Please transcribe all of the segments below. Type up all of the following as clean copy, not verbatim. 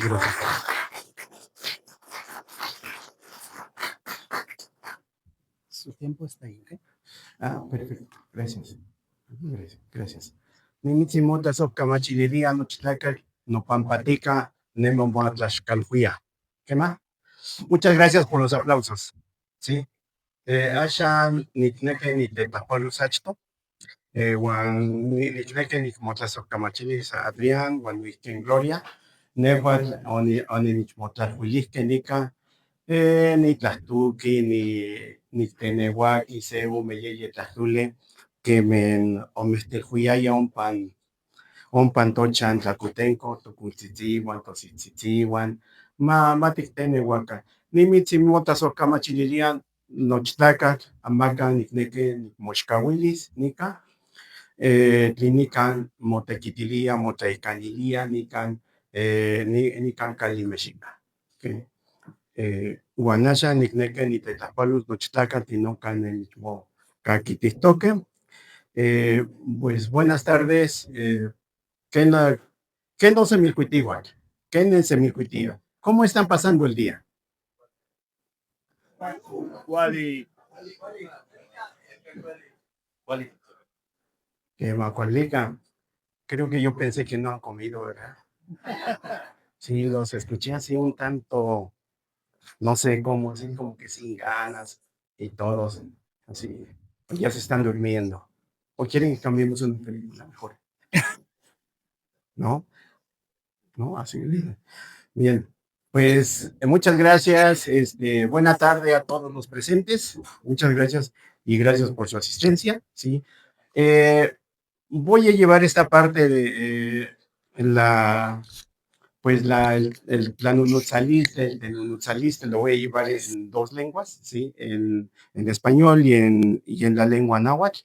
gracias. Su tiempo está ahí, ¿ok? Perfecto. Gracias. Gracias. Nimitzimota sopkamachiliria nochtlacal no pampatica nemomoatlashkalhuia. ¿Qué más? Muchas gracias por los aplausos. Sí. Ashan nitneke nitepapolosachto. Juan nitneke nikmotlasopkamachilis Adrián, Juan Luisken Gloria. Nehuatl oninichmotlajhuilihke nika. Nitlahtuki, niteneuaki, sebu, meyeye tlajtule, que men omestelhuiaya ompan tochan tlacutenco, tocultzitzihuan, tositzitzihuan, maticteneuaca. Nimitzimotasocamachililian, nochtlacac, amacan, nicneque, nicmoxcahuilis, nica, tlinican, motequitilia, moteicanilia, nican, nican calimexica. Okay. Guanasha nicneque nitetlapalus nochtlaca tinocan nitmo caquitihtoque. Pues buenas tardes. ¿Qué no se milcuitigua? ¿Qué no se milcuitigua? ¿Cómo están pasando el día? Wali. Que Macualica. Creo que yo pensé que no han comido, ¿verdad? Sí, los escuché así un tanto, no sé cómo, así como que sin ganas y todos así, ya se están durmiendo. ¿O quieren que cambiemos una película mejor? ¿No? ¿No? Así. Bien. Pues muchas gracias. Buena tarde a todos los presentes. Muchas gracias y gracias por su asistencia. Sí. Voy a llevar esta parte de el plan unutsalista, el unutsalista lo voy a llevar en dos lenguas, ¿sí? En español y en la lengua náhuatl.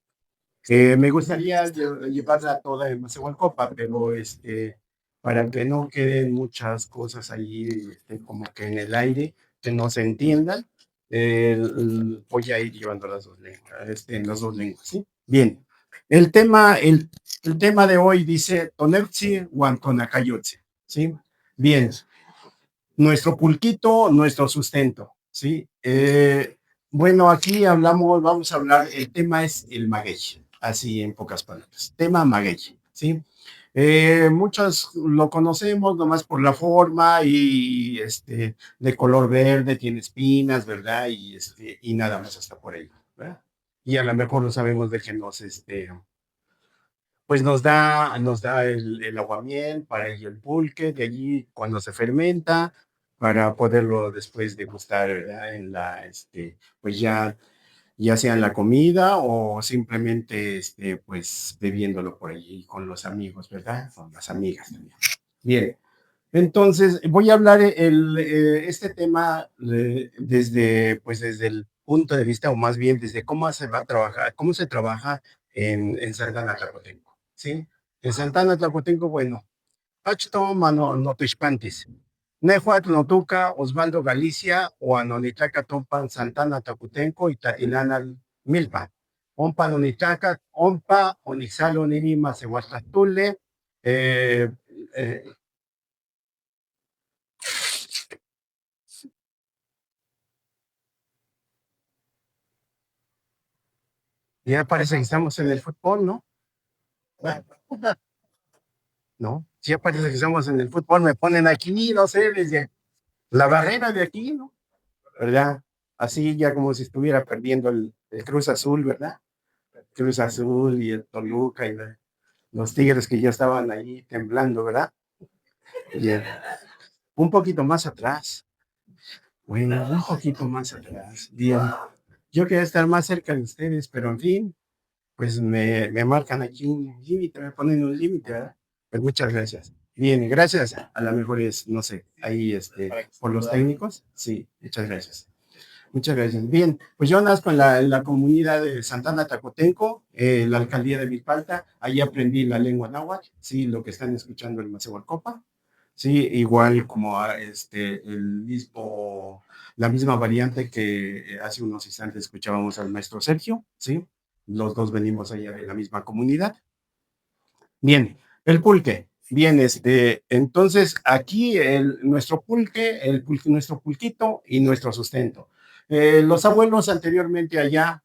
Me gustaría llevarla toda en Mazahualcopa, pero para que no queden muchas cosas allí como que en el aire, que no se entiendan, voy a ir llevando las dos lenguas, en las dos lenguas, ¿sí? Bien, el tema de hoy dice Tonepzi Huantonacayotzi, ¿sí? Bien, nuestro pulquito, nuestro sustento, ¿sí? Bueno, aquí vamos a hablar, el tema es el maguey, así en pocas palabras, tema maguey, ¿sí? Muchos lo conocemos nomás por la forma y de color verde, tiene espinas, ¿verdad? Y nada más hasta por ahí, ¿verdad? Y a lo mejor no sabemos de que pues nos da el aguamiel para el pulque, de allí cuando se fermenta, para poderlo después degustar, ¿verdad? Pues ya sea en la comida o simplemente, pues bebiéndolo por allí con los amigos, ¿verdad? Con las amigas también. Bien, entonces voy a hablar este tema desde el punto de vista, o más bien desde cómo se va a trabajar, cómo se trabaja en Santana Tlacotenco, ¿sí? En Santana Tlacotenco, bueno, Achto Mano Notishpantis, Nehuatl Notuca, Osvaldo Galicia, o Anonitaca Tompan Santana Tlacotenco y Tatilana Milpa. Ompa Nonitaca, Ompa, Onixalo Nirima, Sehuatlastule, ya parece que estamos en el fútbol, ¿no? ¿No? Ya parece que estamos en el fútbol, me ponen aquí, no sé, desde la barrera de aquí, ¿no? ¿Verdad? Así ya como si estuviera perdiendo el Cruz Azul, ¿verdad? Cruz Azul y el Toluca y los Tigres que ya estaban ahí temblando, ¿verdad? Bien. Un poquito más atrás. Bueno, un poquito más atrás. Bien. Yo quería estar más cerca de ustedes, pero en fin, pues me marcan aquí un límite, me ponen un límite, ¿verdad? Pues muchas gracias. Bien, gracias. A lo mejor es, no sé, ahí por los técnicos. Sí, muchas gracias. Muchas gracias. Bien, pues yo nazco en la comunidad de Santana Tacotenco, la alcaldía de Milpalta. Ahí aprendí la lengua náhuatl, sí, lo que están escuchando en Mazahualcopa. Sí, igual como la misma variante que hace unos instantes escuchábamos al maestro Sergio, sí. Los dos venimos allá de la misma comunidad. Bien, el pulque. Bien, entonces aquí nuestro pulque, nuestro pulquito y nuestro sustento. Los abuelos anteriormente allá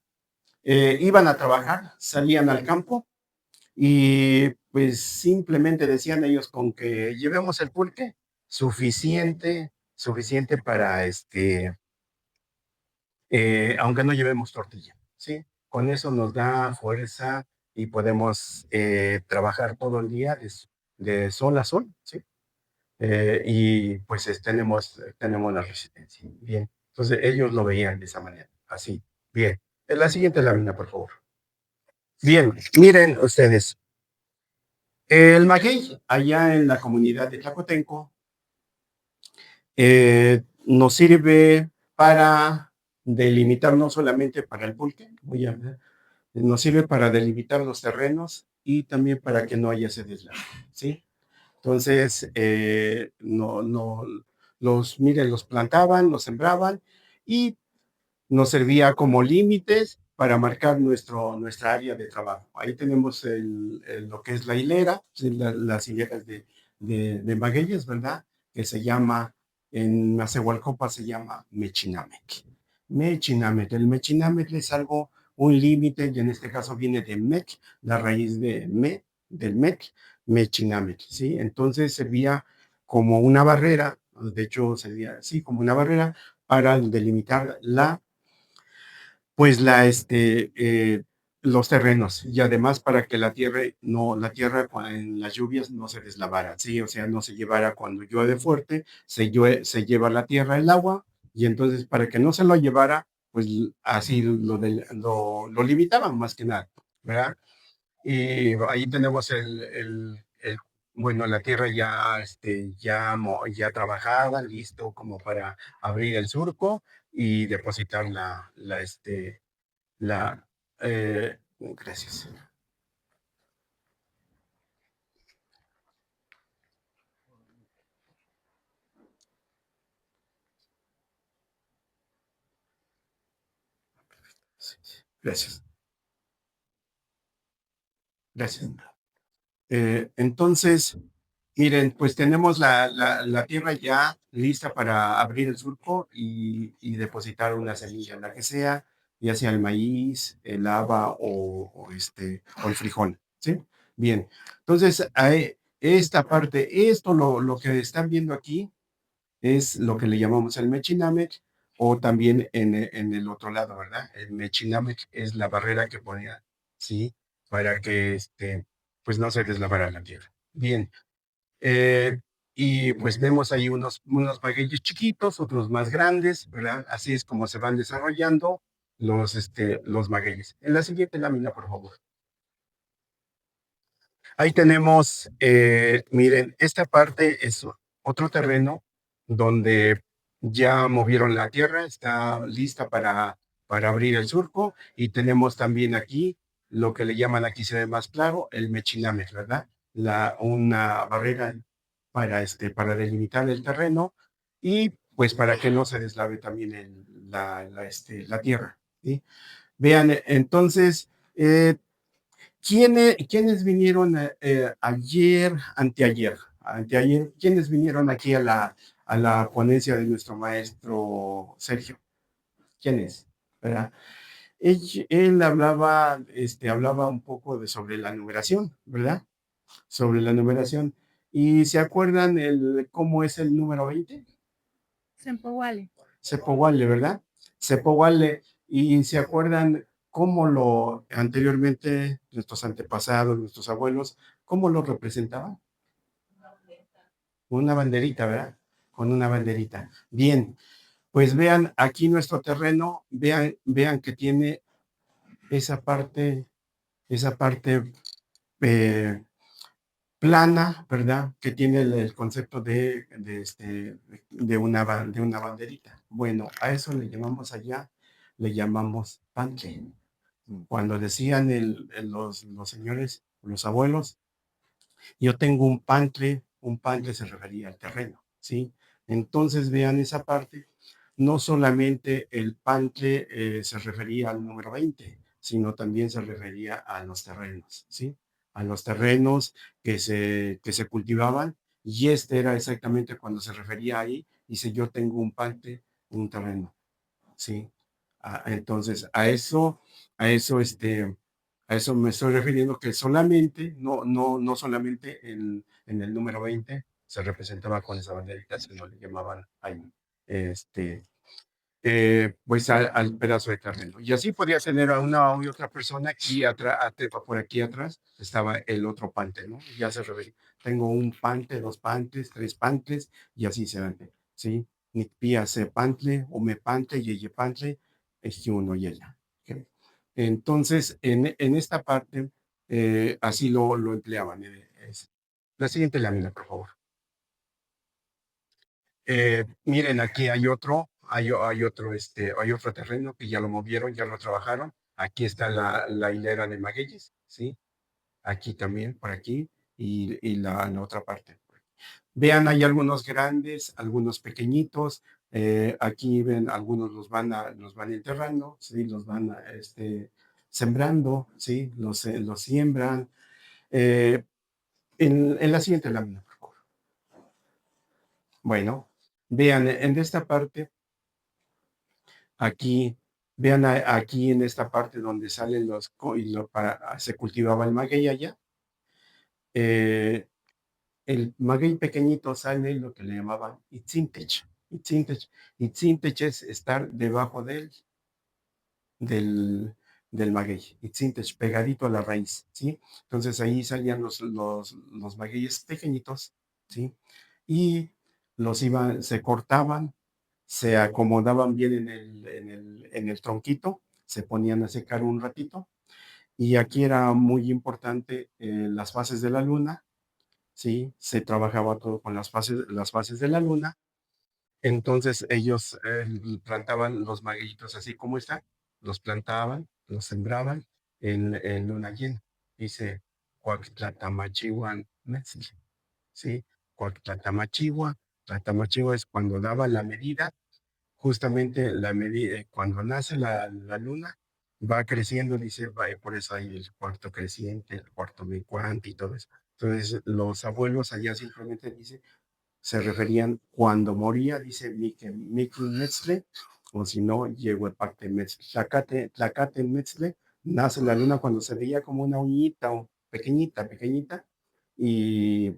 iban a trabajar, salían al campo y pues simplemente decían ellos con que llevemos el pulque, suficiente para aunque no llevemos tortilla, ¿sí? Con eso nos da fuerza y podemos trabajar todo el día de sol a sol, ¿sí? Y pues tenemos la resistencia. Bien, entonces ellos lo veían de esa manera, así. Bien, en la siguiente lámina, por favor. Bien, miren ustedes, el maguey allá en la comunidad de Tlacotenco nos sirve para delimitar no solamente para el pulque, nos sirve para delimitar los terrenos y también para que no haya ese deslave, ¿sí? Entonces, miren, los plantaban, los sembraban y nos servía como límites para marcar nuestra área de trabajo. Ahí tenemos lo que es la hilera, sí, las hileras de magueyes, ¿verdad? Que se llama, en Macehualcopa se llama Mechinamec. Mechinamec. El Mechinamec es algo, un límite, y en este caso viene de mec, la raíz del mec, Mechinamec, ¿sí? Entonces servía como una barrera, de hecho servía así, como una barrera para delimitar los terrenos y además para que la tierra en las lluvias no se deslavara, ¿sí? O sea, no se llevara cuando llueve fuerte, se lleva la tierra el agua y entonces para que no se lo llevara, pues así lo limitaban más que nada, ¿verdad? Y ahí tenemos bueno, la tierra ya, ya trabajada, listo como para abrir el surco y depositar la, gracias. Gracias. Gracias. Entonces, miren, pues tenemos la tierra ya lista para abrir el surco y depositar una semilla, la que sea, ya sea el maíz, el haba o el frijol, ¿sí? Bien, entonces, esta parte, lo que están viendo aquí, es lo que le llamamos el Mechinamec, o también en el otro lado, ¿verdad? El Mechinamec es la barrera que ponía, ¿sí? Para que pues no se deslavara la tierra. Bien, eh, y pues vemos ahí unos magueyes chiquitos, otros más grandes, ¿verdad? Así es como se van desarrollando los magueyes. En la siguiente lámina, por favor. Ahí tenemos, miren, esta parte es otro terreno donde ya movieron la tierra, está lista para abrir el surco y tenemos también aquí lo que le llaman, aquí se ve más claro, el mechiname, ¿verdad? Una barrera para delimitar el terreno y pues para que no se deslave también la tierra, ¿sí? Vean, entonces, ¿quiénes vinieron anteayer, quiénes vinieron aquí a la ponencia de nuestro maestro Sergio? ¿Quiénes? ¿Verdad? Él hablaba un poco sobre la numeración, ¿verdad? Sobre la numeración. ¿Y se acuerdan cómo es el número 20? Sempohuale. Sempohuale, ¿verdad? Sempohuale. ¿Y se acuerdan cómo anteriormente nuestros antepasados, nuestros abuelos, cómo lo representaban? Una banderita, ¿verdad? Con una banderita. Bien, pues vean aquí nuestro terreno, vean que tiene esa parte eh, plana, ¿verdad? Que tiene el concepto de una banderita. Bueno, a eso le llamamos pantle. Cuando decían los señores, los abuelos, yo tengo un pantle se refería al terreno, ¿sí? Entonces vean esa parte, no solamente el pantle se refería al número 20, sino también se refería a los terrenos, ¿sí? a los terrenos que se cultivaban, y este era exactamente cuando se refería ahí, dice, yo tengo un pante, un terreno, ¿sí? Entonces, a eso me estoy refiriendo, que solamente, no solamente en el número 20 se representaba con esa banderita, sino le llamaban ahí, este, pues al pedazo de terreno. Y así podía tener a una y otra persona aquí atrás, por aquí atrás estaba el otro pante, ¿no? Ya se reveló. Tengo un pante, dos pantes, tres pantes, y así se van, ¿sí? Nitpia se pantle, o me pante, yeye pantle, es que uno y ella. ¿Ok? Entonces, en esta parte, así lo empleaban. La siguiente lámina, por favor. Miren, aquí hay otro terreno que ya lo movieron, ya lo trabajaron. Aquí está la hilera de magueyes, ¿sí? Aquí también, por aquí, y la otra parte. Vean, hay algunos grandes, algunos pequeñitos. Aquí ven, algunos los van enterrando, ¿sí? Los van sembrando, ¿sí? Los siembran. Eh, en la siguiente lámina, por favor. Bueno, vean, en esta parte. Aquí, vean aquí en esta parte donde salen se cultivaba el maguey allá. eh, el maguey pequeñito sale lo que le llamaban itzintech. Itzintech. Itzintech es estar debajo del, del maguey. Itzintech, pegadito a la raíz, ¿sí? Entonces ahí salían los magueyes pequeñitos, ¿sí? Y se cortaban, se acomodaban bien en el tronquito, se ponían a secar un ratito, y aquí era muy importante las fases de la luna, ¿sí? Se trabajaba todo con las fases de la luna. Entonces ellos plantaban los magueyitos así como están, los plantaban, los sembraban en luna llena. Dice, Cuactlatamachihuan Metzli, ¿sí? Cuactlatamachihuan, Tlatamachihuan es cuando daba la medida, justamente la medida, cuando nace la luna, va creciendo, dice, por eso hay el cuarto creciente, el cuarto menguante y todo eso. Entonces, los abuelos allá simplemente dicen, se referían cuando moría, dice Miki Metzle, o si no, Yehuepacte Metzle. Tlacate Metzle, nace la luna cuando se veía como una uñita, o pequeñita, pequeñita, y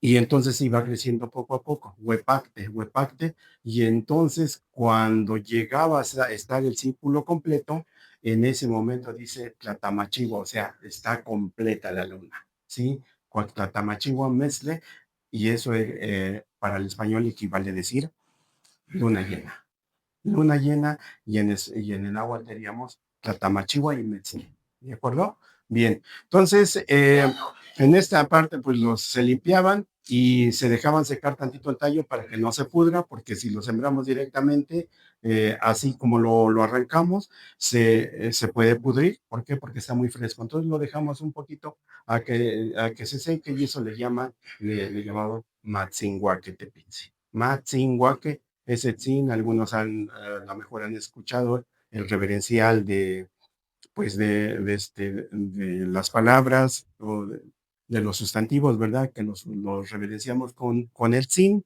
y entonces iba creciendo poco a poco, huepacte, huepacte, y entonces cuando llegaba a estar el círculo completo, en ese momento dice Tlatamachiwa, o sea, está completa la luna, ¿sí? Tlatamachiwa Mesle, y eso para el español equivale a decir luna llena, y en el agua teníamos Tlatamachiwa y Metzli. ¿De acuerdo? Bien. Entonces, en esta parte, pues se limpiaban y se dejaban secar tantito el tallo para que no se pudra, porque si lo sembramos directamente, así como lo arrancamos, se puede pudrir. ¿Por qué? Porque está muy fresco. Entonces lo dejamos un poquito a que se seque, y eso le llamamos matzinguaque tepitzi. Matzinguaque ese tzin, algunos a lo mejor han escuchado el reverencial pues de las palabras o de los sustantivos, ¿verdad? Que los reverenciamos con el tzin.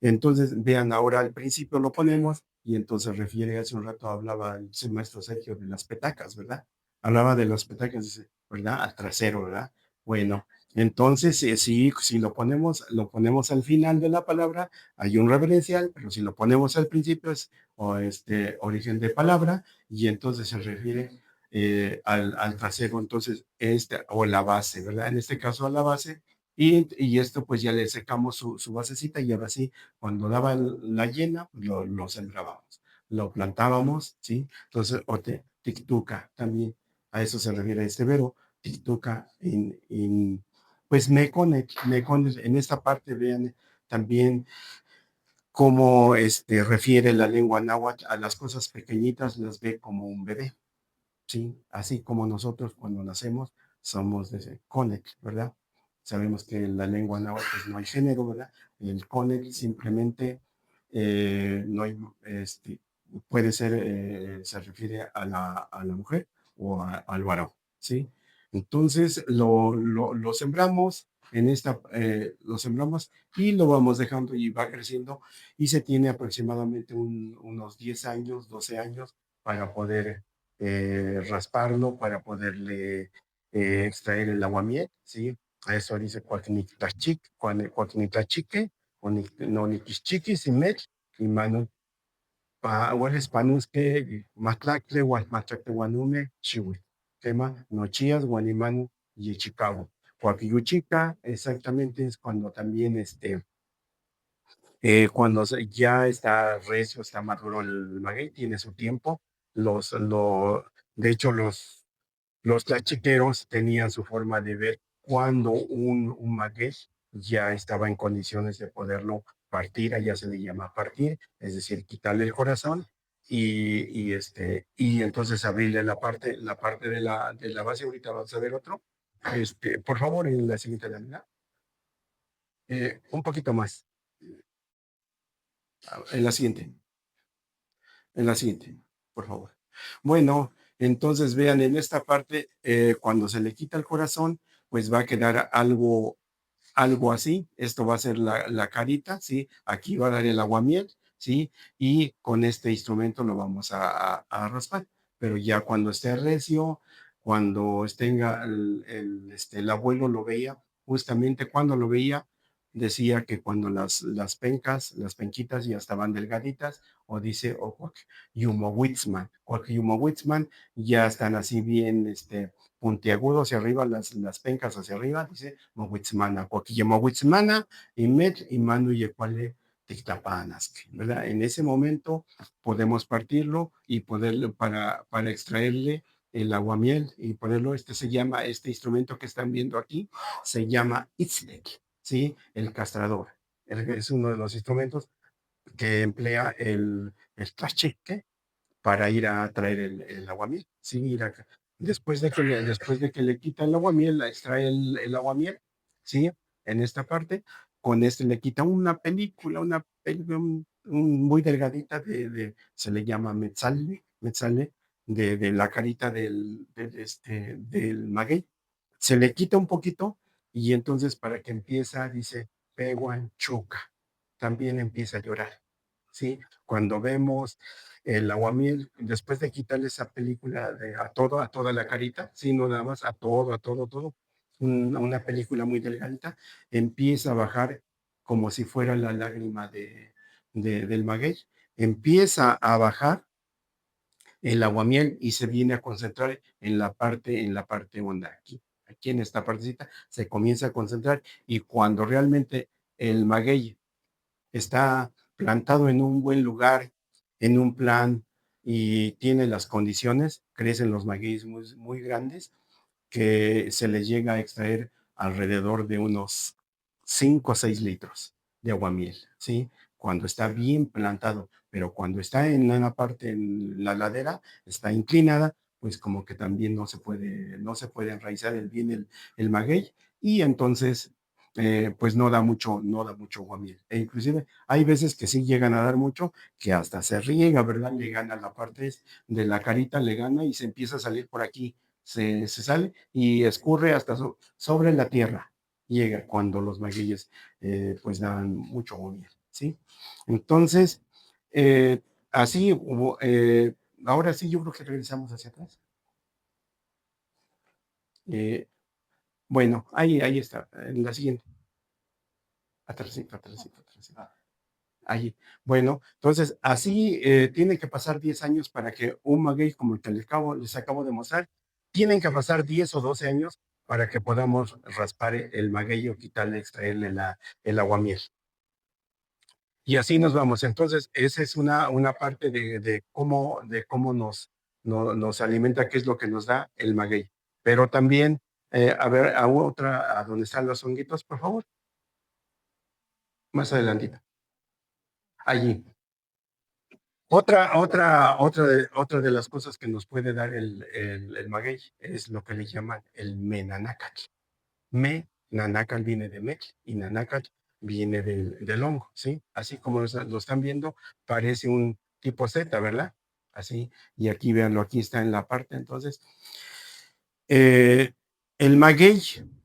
Entonces, vean, ahora al principio lo ponemos, y entonces refiere, hace un rato hablaba el maestro Sergio de las petacas, ¿verdad? Hablaba de las petacas, dice, ¿verdad? Al trasero, ¿verdad? Bueno, entonces, sí, si lo ponemos al final de la palabra, hay un reverencial, pero si lo ponemos al principio es origen de palabra, y entonces se refiere al trasero, entonces, o la base, ¿verdad? En este caso a la base, y esto pues ya le secamos su basecita, y ahora sí, cuando daba la llena, lo sembrábamos, lo plantábamos, ¿sí? Entonces, tictuca también, a eso se refiere este verbo, tictuca, pues meconet, en esta parte vean también cómo refiere la lengua náhuatl a las cosas pequeñitas, las ve como un bebé, ¿sí? Así como nosotros cuando nacemos somos de ese Conex, ¿verdad? Sabemos que en la lengua náhuatl pues, no hay género, ¿verdad? El Conex simplemente no hay, puede ser, se refiere a la mujer o al varón, ¿sí? Entonces lo sembramos en esta, lo sembramos y lo vamos dejando y va creciendo y se tiene aproximadamente unos 10 años, 12 años para poder rasparlo, para poderle extraer el aguamiel, ¿sí? A eso dice cuacnitlachique, cuacnitlachique, noniquichiquis y mech, y manu, hueles panusque, matlacle, matracle guanume, chihui, quema, nochías, guanimanu, y chicabo. Cuaquiyuchica, exactamente es cuando también cuando ya está recio, está maduro el maguey, tiene su tiempo. De hecho, los tlachiqueros tenían su forma de ver cuando un maguey ya estaba en condiciones de poderlo partir, allá se le llama partir, es decir, quitarle el corazón y entonces abrirle la parte de la base. Ahorita vamos a ver otro. Por favor, en la siguiente lámina. Un poquito más. En la siguiente. En la siguiente, por favor. Bueno, entonces vean, en esta parte, cuando se le quita el corazón, pues va a quedar algo así. Esto va a ser la carita, ¿sí? Aquí va a dar el aguamiel, ¿sí? Y con este instrumento lo vamos a raspar. Pero ya cuando esté recio, cuando tenga el abuelo lo veía, justamente cuando lo veía, decía que cuando las penquitas ya estaban delgaditas, o dice, o Yumowitzman, ya están así bien, puntiagudo hacia arriba, las pencas hacia arriba, dice Mowitzmana, Coquilla Mowitzmana, y Met, y Manu y Ecuale Tictapanas, ¿verdad? En ese momento podemos partirlo y poderlo para extraerle el aguamiel y ponerlo, este instrumento que están viendo aquí, se llama Itzlek, ¿sí? El castrador. Es uno de los instrumentos que emplea el tachique para ir a traer el aguamiel. Sí, después de que le quita el aguamiel, la extrae el aguamiel, ¿sí? En esta parte, con le quita una película, muy delgadita se le llama metzale de la carita del maguey. Se le quita un poquito y entonces para que empieza, dice, Peguan Chuca, también empieza a llorar, ¿sí? Cuando vemos el aguamiel, después de quitarle esa película a toda la carita, sí, no nada más, todo, una película muy delgadita, empieza a bajar como si fuera la lágrima del maguey, empieza a bajar el aguamiel y se viene a concentrar en la parte honda, aquí en esta partecita, se comienza a concentrar y cuando realmente el maguey está plantado en un buen lugar, en un plan y tiene las condiciones, crecen los magueyes muy grandes, que se les llega a extraer alrededor de unos 5 o 6 litros de aguamiel, ¿sí? Cuando está bien plantado, pero cuando está en una parte, en la ladera, está inclinada, pues como que también no se puede enraizar bien el maguey y entonces pues no da mucho aguamiel. E inclusive hay veces que sí llegan a dar mucho, que hasta se riega, ¿verdad? Le gana la parte de la carita, le gana y se empieza a salir por aquí, se sale y escurre hasta sobre la tierra. Llega cuando los magueyes pues dan mucho aguamiel, ¿sí? Entonces, así, ahora sí yo creo que regresamos hacia atrás. Eh, bueno, ahí está, en la siguiente. Atrásito, atrásito, atrásito. Allí. Bueno, entonces así tienen que pasar 10 años para que un maguey como el que les acabo de mostrar, tienen que pasar 10 o 12 años para que podamos raspar el maguey o quitarle, extraerle el aguamiel. Y así nos vamos. Entonces, esa es una parte de cómo nos alimenta, qué es lo que nos da el maguey. Pero también, a ver, a otra, a donde están los honguitos, por favor, más adelantito. Allí. Otra de las cosas que nos puede dar el maguey es lo que le llaman el menanácat. Menanácat viene de mech y nanácat viene del hongo, ¿sí? Así como lo están viendo, parece un tipo Z, ¿verdad? Así, y aquí véanlo, aquí está en la parte, entonces, El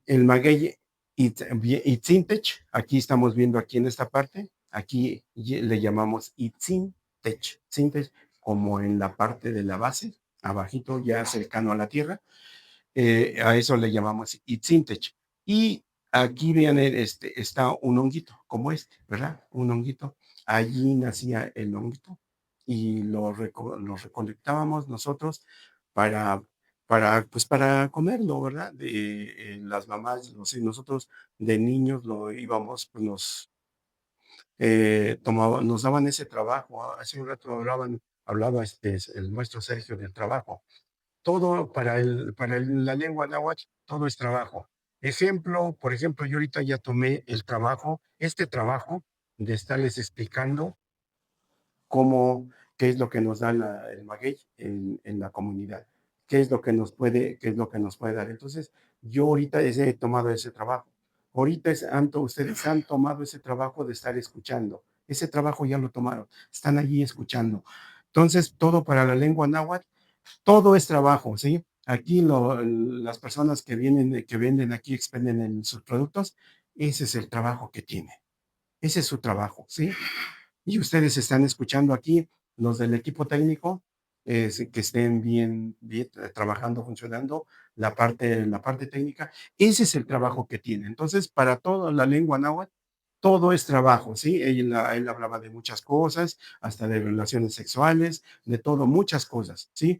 el maguey Itzintech, aquí estamos viendo aquí en esta parte, aquí le llamamos Itzintech, Tzintech como en la parte de la base, abajito ya cercano a la tierra, a eso le llamamos Itzintech. Y aquí viene, está un honguito, como este, ¿verdad? Un honguito. Allí nacía el honguito y lo recolectábamos nosotros para, pues para comerlo, ¿verdad? Las mamás, nosotros de niños lo íbamos, pues nos daban ese trabajo. Hace un rato hablaba el maestro Sergio del trabajo. Todo la lengua náhuatl, todo es trabajo. Ejemplo, por ejemplo, yo ahorita ya tomé este trabajo de estarles explicando cómo, qué es lo que nos da el maguey en la comunidad, qué es lo que nos puede dar. Entonces, yo ahorita he tomado ese trabajo. Ahorita ustedes han tomado ese trabajo de estar escuchando. Ese trabajo ya lo tomaron, están allí escuchando. Entonces, todo para la lengua náhuatl todo es trabajo, ¿sí? Aquí las personas que venden aquí, expenden en sus productos, ese es el trabajo que tiene. Ese es su trabajo, ¿sí? Y ustedes están escuchando aquí, los del equipo técnico, que estén bien trabajando, funcionando, la parte técnica, ese es el trabajo que tiene. Entonces, para toda la lengua náhuatl, todo es trabajo, ¿sí? Él hablaba de muchas cosas, hasta de relaciones sexuales, de todo, muchas cosas, ¿sí?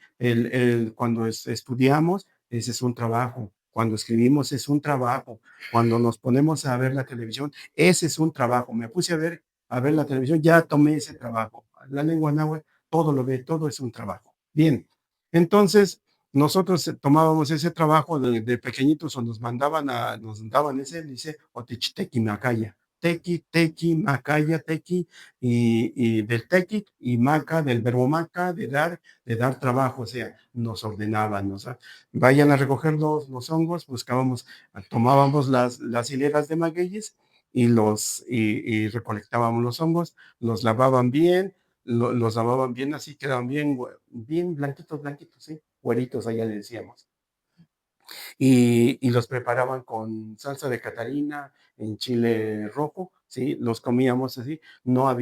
Cuando estudiamos, ese es un trabajo. Cuando escribimos es un trabajo. Cuando nos ponemos a ver la televisión, ese es un trabajo. Me puse a ver la televisión, ya tomé ese trabajo. La lengua náhuatl, todo lo ve, todo es un trabajo. Bien, entonces nosotros tomábamos ese trabajo de pequeñitos o nos daban ese, dice, o techteki macaya. Tequi, tequi, macaya, tequi, y del tequi y maca, del verbo maca, de dar trabajo, o sea, nos ordenaban, vayan a recoger los hongos, tomábamos las hileras de magueyes y recolectábamos los hongos, los lavaban bien, los lavaban bien, así quedaban bien blanquitos, blanquitos, ¿sí? Güeritos, allá le decíamos y los preparaban con salsa de Catarina, en chile rojo, ¿sí? Los comíamos así, no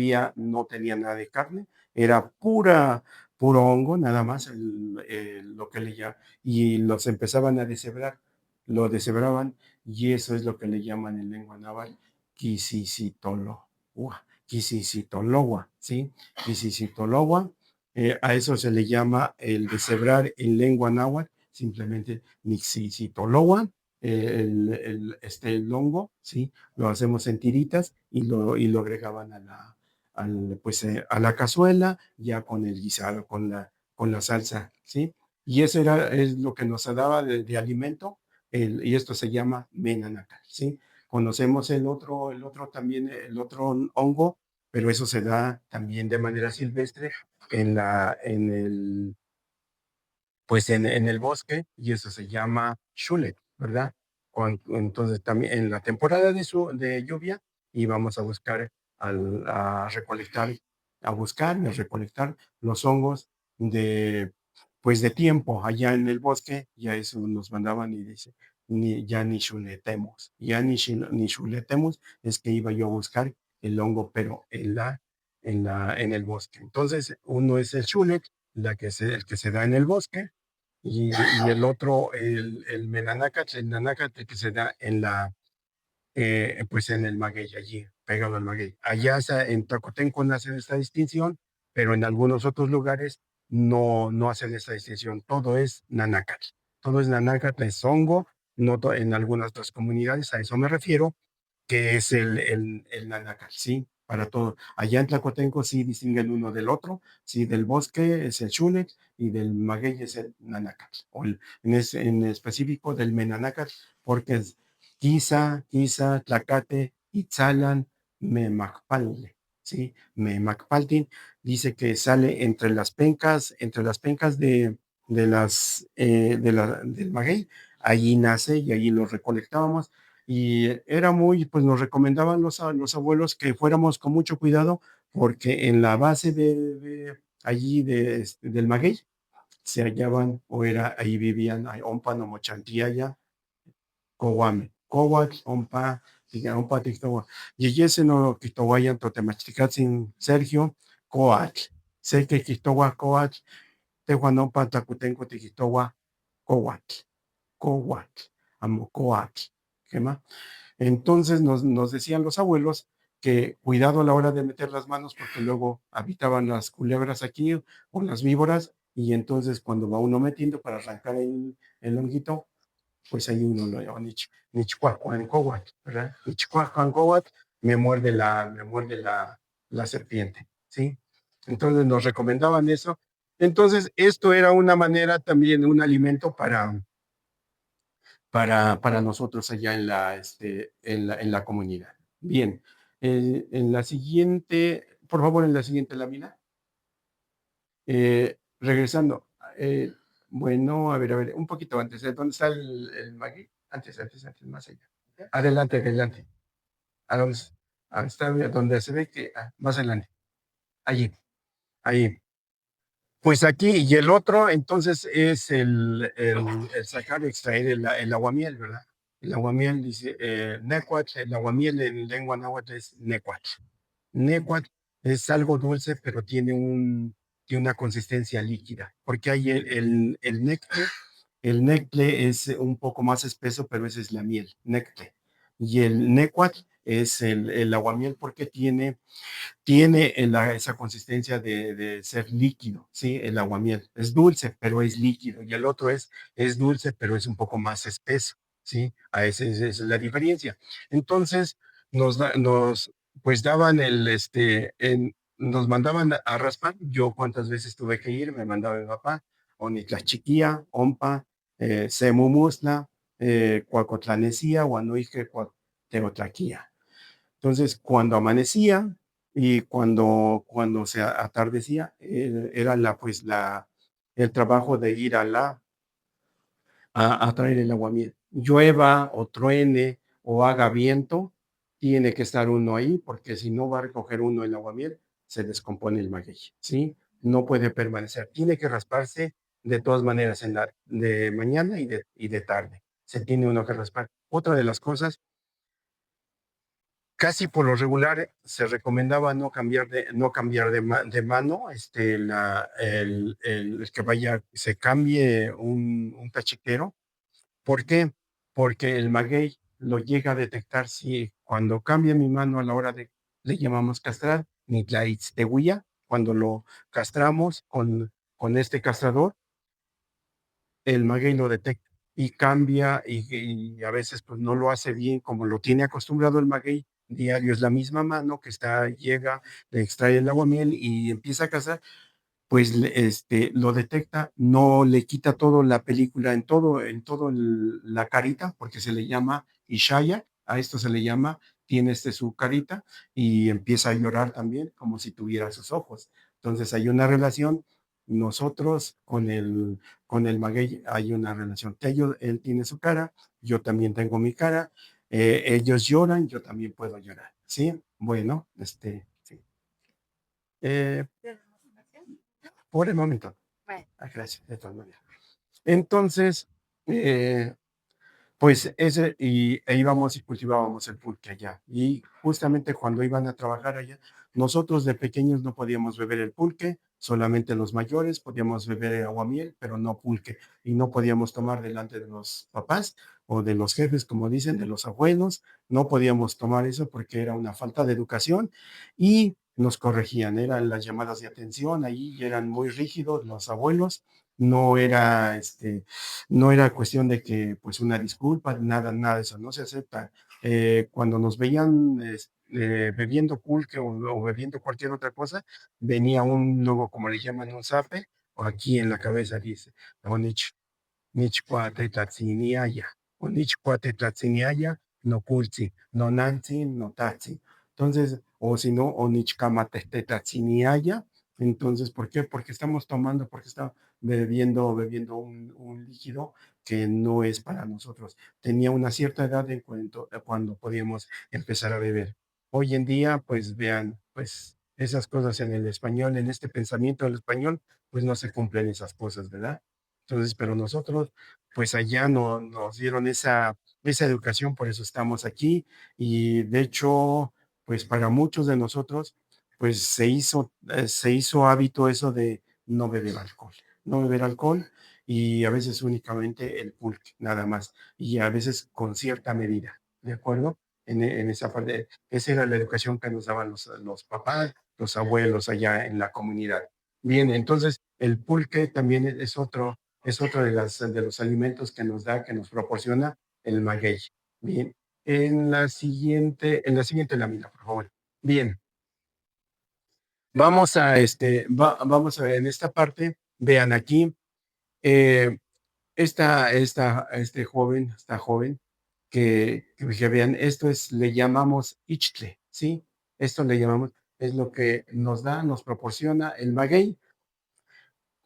tenía nada de carne, era puro hongo, nada más lo que le llaman, y los empezaban a deshebrar, lo deshebraban, y eso es lo que le llaman en lengua naval, quisisitologua, ¿sí? Quisisitologua, a eso se le llama el deshebrar en lengua náhuatl, simplemente Nixicitoloa, el hongo, ¿sí? Lo hacemos en tiritas y lo agregaban a la cazuela, ya con el guisado, con la salsa, ¿sí? Y eso es lo que nos daba de alimento, y esto se llama menanacal, ¿sí? Conocemos el otro también, el otro hongo, pero eso se da también de manera silvestre en en el bosque y eso se llama chulet, ¿verdad? Entonces también en la temporada de lluvia íbamos a buscar, a recolectar, a buscar y a recolectar los hongos de, pues de tiempo allá en el bosque, ya eso nos mandaban y dice, ya ni chuletemos, ni chuletemos, es que iba yo a buscar el hongo, pero en el bosque. Entonces, uno es el chulet, el que se da en el bosque, y el otro, el nanácatl que se da pues en el maguey, allí, pegado al maguey. En Tacotenco no hacen esta distinción, pero en algunos otros lugares no hacen esta distinción. Todo es nanácatl, es hongo, en algunas otras comunidades, a eso me refiero, que es el nanácatl, ¿sí? Para todo. Allá en Tlacotenco sí distinguen uno del otro, sí, del bosque es el xunex y del maguey es el nanácatl, en específico del menanácatl, porque es Quiza, Tlacate, Itzalan, Memacpalne, ¿sí? Memacpaltin dice que sale entre las pencas del maguey, allí nace y allí lo recolectábamos y era pues nos recomendaban los abuelos que fuéramos con mucho cuidado porque en la base allí del maguey se hallaban, ahí vivían, hay Ompan o Mochantiaya, Coguame, Cohuatl, Ompa, Ompa Tictohua. Yeyese no Quitohuayan Totemachticatzin Sergio, Coatl. Sé que Quitohua Coatl, Tehuan Ompa Tacutenco Tiquitohua, Cohuatl, Cohuatl, Amo Coatl. ¿Qué más? Entonces nos decían los abuelos que cuidado a la hora de meter las manos porque luego habitaban las culebras aquí o las víboras y entonces cuando va uno metiendo para arrancar el honguito, pues ahí uno lo llama Nichcuacuancóhuatl, ¿verdad? Nichcuacuancóhuatl me muerde la serpiente, ¿sí? Entonces nos recomendaban eso. Entonces, esto era una manera también, un alimento para nosotros allá en la comunidad. Bien, en la siguiente, por favor, en la siguiente lámina. Regresando, bueno, a ver, un poquito antes, ¿dónde está el maguey? Antes, más allá. Adelante, adelante. ¿A dónde, está donde se ve que, más adelante, allí, ahí. Pues aquí, y el otro, entonces, es el sacar, extraer el aguamiel, ¿verdad? El aguamiel dice, nécuatl, el aguamiel en lengua náhuatl es nécuatl. Nécuatl es algo dulce, pero tiene una consistencia líquida, porque hay el néctle es un poco más espeso, pero esa es la miel, néctle. Y el nécuatl es el aguamiel porque tiene esa consistencia de ser líquido, ¿sí? El aguamiel es dulce, pero es líquido, y el otro es dulce, pero es un poco más espeso, ¿sí? Esa es la diferencia. Entonces, pues daban nos mandaban a raspar. Yo cuántas veces tuve que ir, me mandaba mi papá, Onitlachiquía, Ompa, Semumusla, Cuacotlanesía, Huanuije, Teotraquía. Entonces, cuando amanecía y cuando se atardecía, era el trabajo de ir a traer el aguamiel. Llueva o truene o haga viento, tiene que estar uno ahí, porque si no va a recoger uno el aguamiel, se descompone el maguey, ¿sí? No puede permanecer. Tiene que rasparse de todas maneras de mañana y de tarde. Se tiene uno que raspar. Otra de las cosas, casi por lo regular se recomendaba no cambiar de mano, el que se cambie un tachiquero. ¿Por qué? Porque el maguey lo llega a detectar si cuando cambia mi mano a la hora le llamamos castrar, Nitlaitztehuia, cuando lo castramos con este castrador, el maguey lo detecta y cambia y a veces pues no lo hace bien como lo tiene acostumbrado el maguey diario, es la misma mano que llega, le extrae el aguamiel y empieza a cazar, pues lo detecta, no le quita toda la película en todo la carita, porque se le llama Ishaya, a esto se le llama, tiene su carita y empieza a llorar también como si tuviera sus ojos. Entonces hay una relación, nosotros con el maguey hay una relación. Él tiene su cara, yo también tengo mi cara, ellos lloran, yo también puedo llorar, ¿sí? Bueno, sí. Eh, por el momento. Gracias, de todas maneras. Entonces, eh, pues íbamos y cultivábamos el pulque allá. Y justamente cuando iban a trabajar allá, nosotros de pequeños no podíamos beber el pulque, solamente los mayores podíamos beber aguamiel, pero no pulque. Y no podíamos tomar delante de los papás o de los jefes, como dicen, de los abuelos. No podíamos tomar eso porque era una falta de educación y nos corregían. Eran las llamadas de atención, ahí eran muy rígidos los abuelos. No era, no era cuestión de que, pues, una disculpa, nada, nada de eso, no se acepta. Cuando nos veían bebiendo pulque o bebiendo cualquier otra cosa, venía luego, como le llaman, un zape, o aquí en la cabeza dice, Onich, Nichcuatetlatziniaya, o Nichcuatetlatziniaya, no culzi, no nanzi, no tazi. Entonces, o si no, o Nichcamatetlatziniaya. Entonces, ¿por qué? Porque estamos bebiendo un líquido que no es para nosotros. Tenía una cierta edad cuando podíamos empezar a beber. Hoy en día, pues vean, pues esas cosas en el español, en este pensamiento del español, pues no se cumplen esas cosas, ¿verdad? Entonces, pero nosotros, pues allá no, nos dieron esa educación, por eso estamos aquí. Y de hecho, pues para muchos de nosotros, pues se hizo hábito eso de no beber alcohol, no beber alcohol y a veces únicamente el pulque, nada más, y a veces con cierta medida, ¿de acuerdo? En esa parte, esa era la educación que nos daban los papás, los abuelos allá en la comunidad. Bien, entonces el pulque también es otro de los alimentos que nos da, que nos proporciona el maguey. Bien, en la siguiente lámina, por favor. Bien, vamos a ver en esta parte, vean aquí, eh, esta joven que vean, le llamamos ixtle, ¿sí? Esto le llamamos, es lo que nos da, nos proporciona el maguey,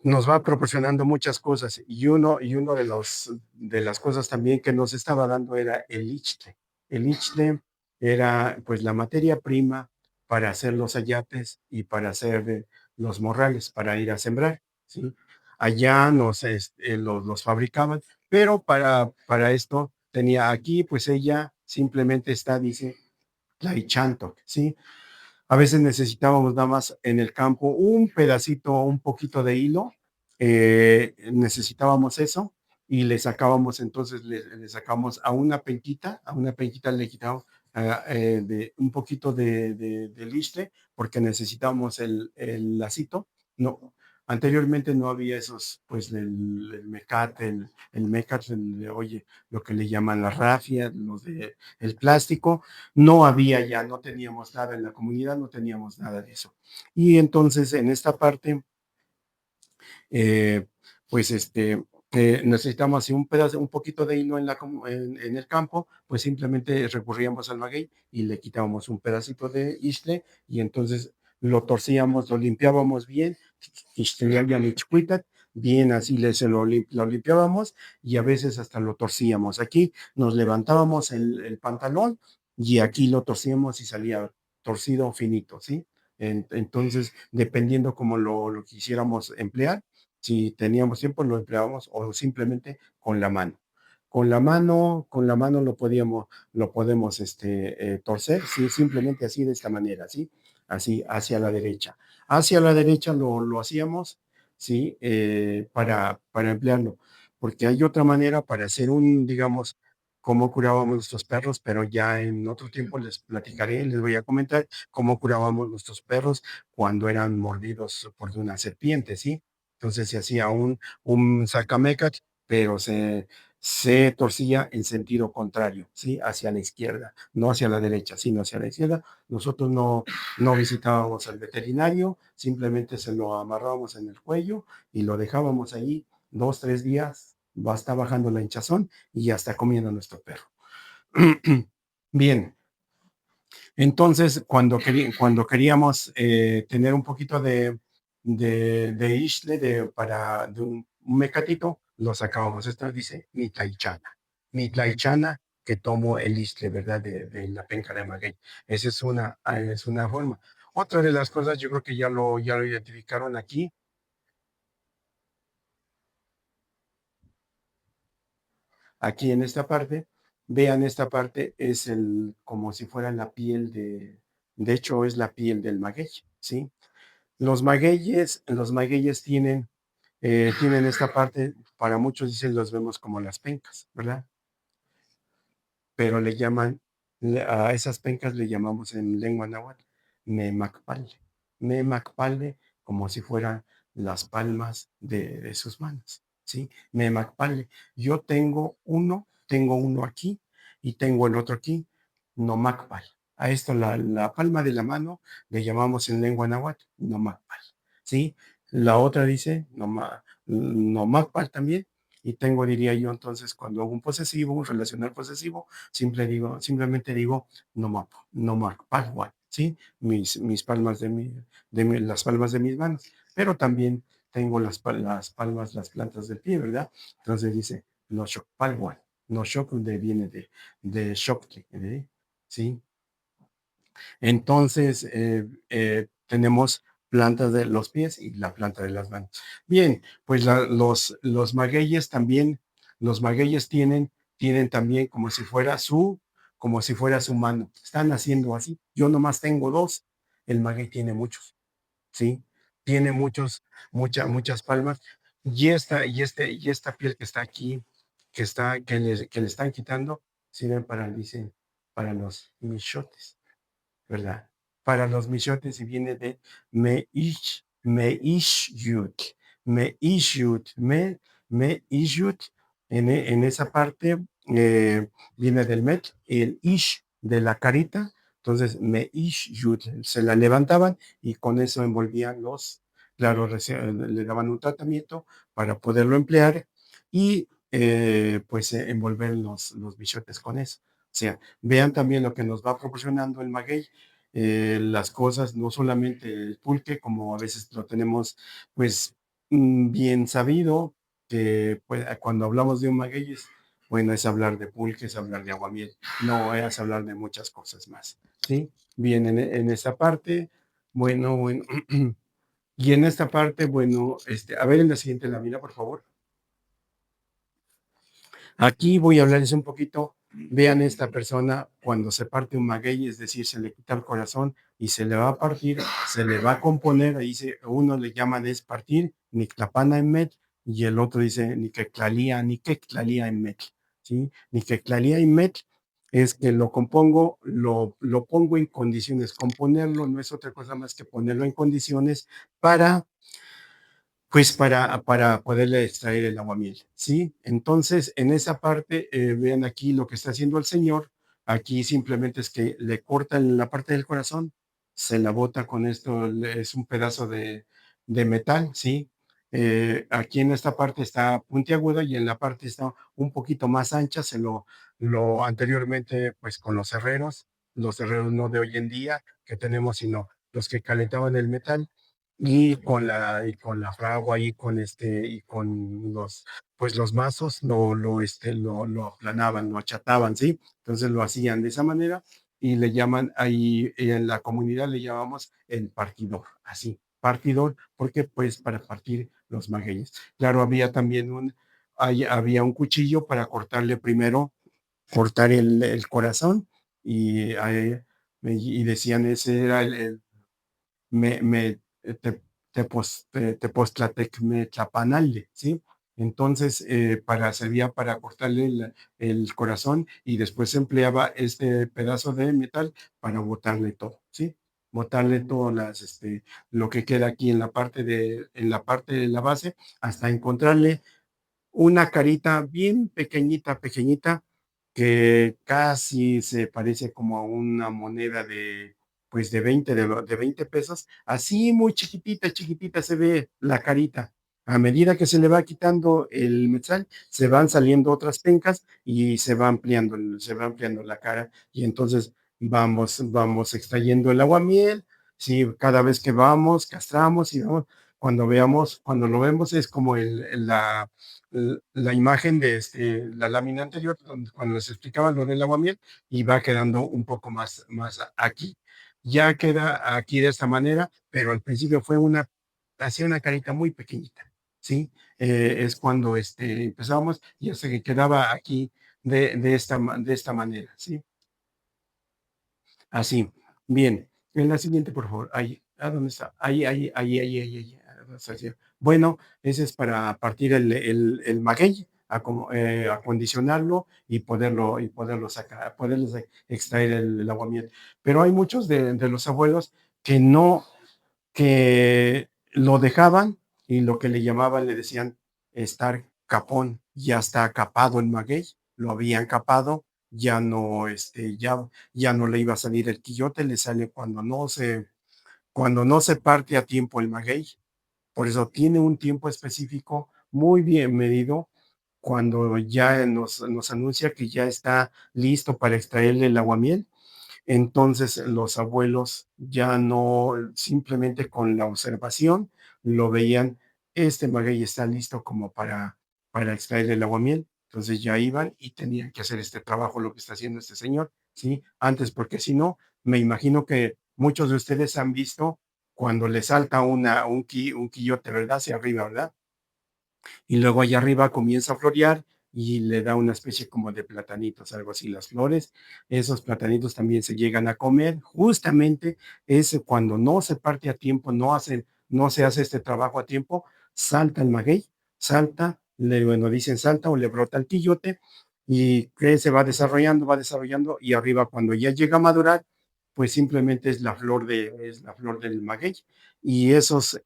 nos va proporcionando muchas cosas y uno de las cosas también que nos estaba dando era el ixtle. El ixtle era pues la materia prima para hacer los ayates y para hacer los morrales para ir a sembrar, ¿sí? Allá los fabricaban, pero para esto tenía aquí, pues ella simplemente está, dice, Tlaichantoc, ¿sí? A veces necesitábamos nada más en el campo un pedacito, un poquito de hilo, necesitábamos eso y le sacábamos, entonces le sacamos a una penquita le quitamos un poquito de listre porque necesitábamos el lacito. No, anteriormente no había esos, pues el mecate, el mecate, oye, lo que le llaman la rafia, el plástico no había ya, no teníamos nada en la comunidad, no teníamos nada de eso. Y entonces en esta parte, eh, pues necesitamos así un pedazo, un poquito de hilo en el campo, pues simplemente recurríamos al maguey y le quitábamos un pedacito de isle y entonces lo torcíamos, lo limpiábamos bien, bien así lo limpiábamos y a veces hasta lo torcíamos. Aquí nos levantábamos el pantalón y aquí lo torcíamos y salía torcido finito, ¿sí? Entonces, dependiendo cómo lo quisiéramos emplear, si teníamos tiempo, lo empleábamos o simplemente con la mano. Con la mano lo podemos torcer, sí, simplemente así de esta manera, ¿sí? Así, hacia la derecha. Hacia la derecha lo hacíamos, ¿sí? Para emplearlo. Porque hay otra manera para hacer digamos, cómo curábamos nuestros perros, pero ya en otro tiempo les platicaré, les voy a comentar cómo curábamos nuestros perros cuando eran mordidos por una serpiente, ¿sí? Entonces se hacía un sacamecat, pero se torcía en sentido contrario, ¿sí? Hacia la izquierda, no hacia la derecha, sino hacia la izquierda. Nosotros no visitábamos al veterinario, simplemente se lo amarrábamos en el cuello y lo dejábamos ahí 2, 3 días, va a estar bajando la hinchazón y ya está comiendo nuestro perro. Bien, entonces, cuando queríamos tener un poquito de isle de un mecatito, lo sacábamos. Esto dice mi tlaichana que tomo el isle, ¿verdad? De la penca de maguey. Esa es una forma. Otra de las cosas, yo creo que ya lo identificaron aquí. Aquí en esta parte, vean esta parte, es como si fuera la piel de hecho es la piel del maguey, ¿sí? Los magueyes tienen esta parte, para muchos dicen los vemos como las pencas, ¿verdad? Pero a esas pencas le llamamos en lengua náhuatl memacpale. Memacpale, como si fueran las palmas de sus manos, ¿sí? Memacpale. Yo tengo uno aquí y tengo el otro aquí, nomacpal. A esto la palma de la mano le llamamos en lengua náhuatl nomacpal, ¿sí? La otra dice nomacpal también, y tengo, diría yo, entonces, cuando hago un posesivo, un relacional posesivo, simplemente digo no mark, palma, ¿sí? Mis palmas las palmas de mis manos, pero también tengo las palmas, las plantas del pie, ¿verdad? Entonces dice no shock palwan, no shock viene de shock, ¿sí? Entonces, tenemos plantas de los pies y la planta de las manos. Bien, pues los magueyes también, los magueyes tienen también como si fuera su mano. Están haciendo así. Yo nomás tengo dos, el maguey tiene muchos, ¿sí? Tiene muchas palmas. Y esta piel que está aquí, que le están quitando, sirven para, dicen, para los michotes. ¿Verdad? Para los michotes y viene de meishut, meishut, en esa parte viene del met, el ish de la carita, entonces meishut, se la levantaban y con eso envolvían claro, le daban un tratamiento para poderlo emplear y pues envolver los bichotes con eso. O sea, vean también lo que nos va proporcionando el maguey, las cosas, no solamente el pulque, como a veces lo tenemos pues bien sabido, que pues, cuando hablamos de un maguey bueno, es hablar de pulque, es hablar de aguamiel, no es hablar de muchas cosas más, ¿sí? Bien, en esa parte, bueno, y en esta parte, bueno, a ver en la siguiente lámina, por favor. Aquí voy a hablarles un poquito. Vean esta persona cuando se parte un maguey, es decir, se le quita el corazón y se le va a partir, se le va a componer. Ahí uno le llama es partir, Nictlapana en Met, y el otro dice Niquectlalía en Met. ¿Sí? Niquectlalía en Met es que lo compongo, lo pongo en condiciones. Componerlo no es otra cosa más que ponerlo en condiciones para pues para poderle extraer el aguamiel, ¿sí? Entonces, en esa parte, vean aquí lo que está haciendo el señor. Aquí simplemente es que le cortan la parte del corazón, se la bota con esto, es un pedazo de metal, ¿sí? Aquí en esta parte está puntiaguda y en la parte está un poquito más ancha, lo anteriormente, pues con los herreros no de hoy en día que tenemos, sino los que calentaban el metal y con la fragua y con pues los mazos lo aplanaban, lo achataban, ¿sí? Entonces lo hacían de esa manera y le llaman ahí, en la comunidad le llamamos el partidor, así, partidor, porque pues para partir los magueyes. Claro, había un cuchillo para cortarle primero, cortar el corazón y decían ese era te, tepoztlatecmetlapanalde, ¿sí? Entonces, servía para cortarle el corazón y después se empleaba este pedazo de metal para botarle todo, ¿sí? Botarle todo lo que queda aquí en la parte de la base hasta encontrarle una carita bien pequeñita, pequeñita, que casi se parece como a una moneda pues de 20 pesos. Así muy chiquitita, chiquitita se ve la carita. A medida que se le va quitando el metal, se van saliendo otras pencas y se va ampliando la cara. Y entonces vamos extrayendo el aguamiel. Sí, cada vez que vamos, castramos y vamos, cuando lo vemos es como la imagen de la lámina anterior, cuando les explicaba lo del aguamiel, y va quedando un poco más aquí. Ya queda aquí de esta manera, pero al principio hacía una carita muy pequeñita, ¿sí? Es cuando empezamos y hasta que quedaba aquí de esta manera, ¿sí? Así. Bien. En la siguiente, por favor. Ahí. ¿Dónde está? Ahí. Así. Bueno, ese es para partir el maguey, acondicionarlo y poderlo sacar, poderles extraer el aguamiel. Pero hay muchos de los abuelos que no, que lo dejaban y lo que le llamaban, le decían estar capón, ya está capado el maguey, lo habían capado, ya no le iba a salir el quillote, le sale cuando no se parte a tiempo el maguey. Por eso tiene un tiempo específico muy bien medido cuando ya nos anuncia que ya está listo para extraerle el aguamiel. Entonces los abuelos ya no, simplemente con la observación, lo veían, este maguey está listo como para extraer el aguamiel. Entonces ya iban y tenían que hacer este trabajo, lo que está haciendo este señor, ¿sí? Antes, porque si no, me imagino que muchos de ustedes han visto cuando le salta un quillote, ¿verdad? Hacia arriba, ¿verdad? Y luego allá arriba comienza a florear y le da una especie como de platanitos, algo así. Las flores, esos platanitos también se llegan a comer. Justamente es cuando no se parte a tiempo, no se hace este trabajo a tiempo, salta el maguey, salta, bueno, dicen salta o le brota el quillote y crece, va desarrollando y arriba cuando ya llega a madurar, pues simplemente es la flor del maguey. Y esos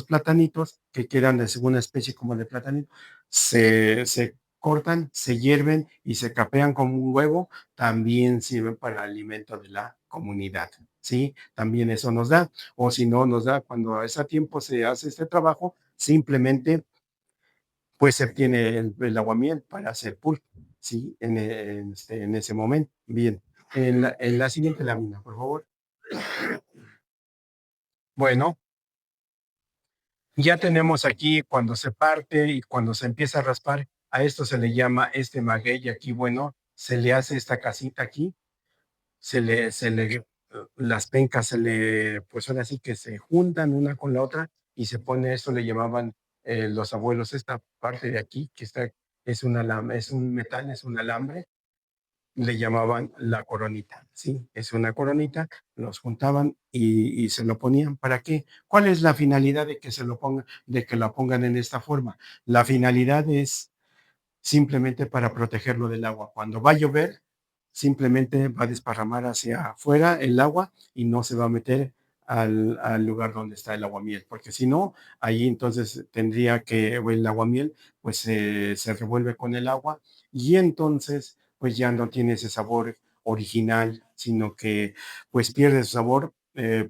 platanitos que quedan de una especie como de platanito, se cortan, se hierven y se capean como un huevo, también sirven para el alimento de la comunidad, ¿sí? También eso nos da, o si no nos da, cuando es a tiempo se hace este trabajo, simplemente pues se obtiene el aguamiel para hacer pulque, ¿sí? En ese momento. Bien, en la siguiente lámina, por favor. Bueno, ya tenemos aquí cuando se parte y cuando se empieza a raspar, a esto se le llama este maguey aquí, bueno, se le hace esta casita aquí, las pencas pues ahora sí que se juntan una con la otra y se pone, esto le llamaban los abuelos, esta parte de aquí, que está, es un metal, es un alambre, le llamaban la coronita, ¿sí? Es una coronita, los juntaban y se lo ponían. ¿Para qué? ¿Cuál es la finalidad de que se lo pongan, de que la pongan en esta forma? La finalidad es simplemente para protegerlo del agua. Cuando va a llover, simplemente va a desparramar hacia afuera el agua y no se va a meter al lugar donde está el aguamiel, porque si no, ahí entonces tendría que, o el aguamiel, pues se revuelve con el agua y entonces pues ya no tiene ese sabor original, sino que pues pierde su sabor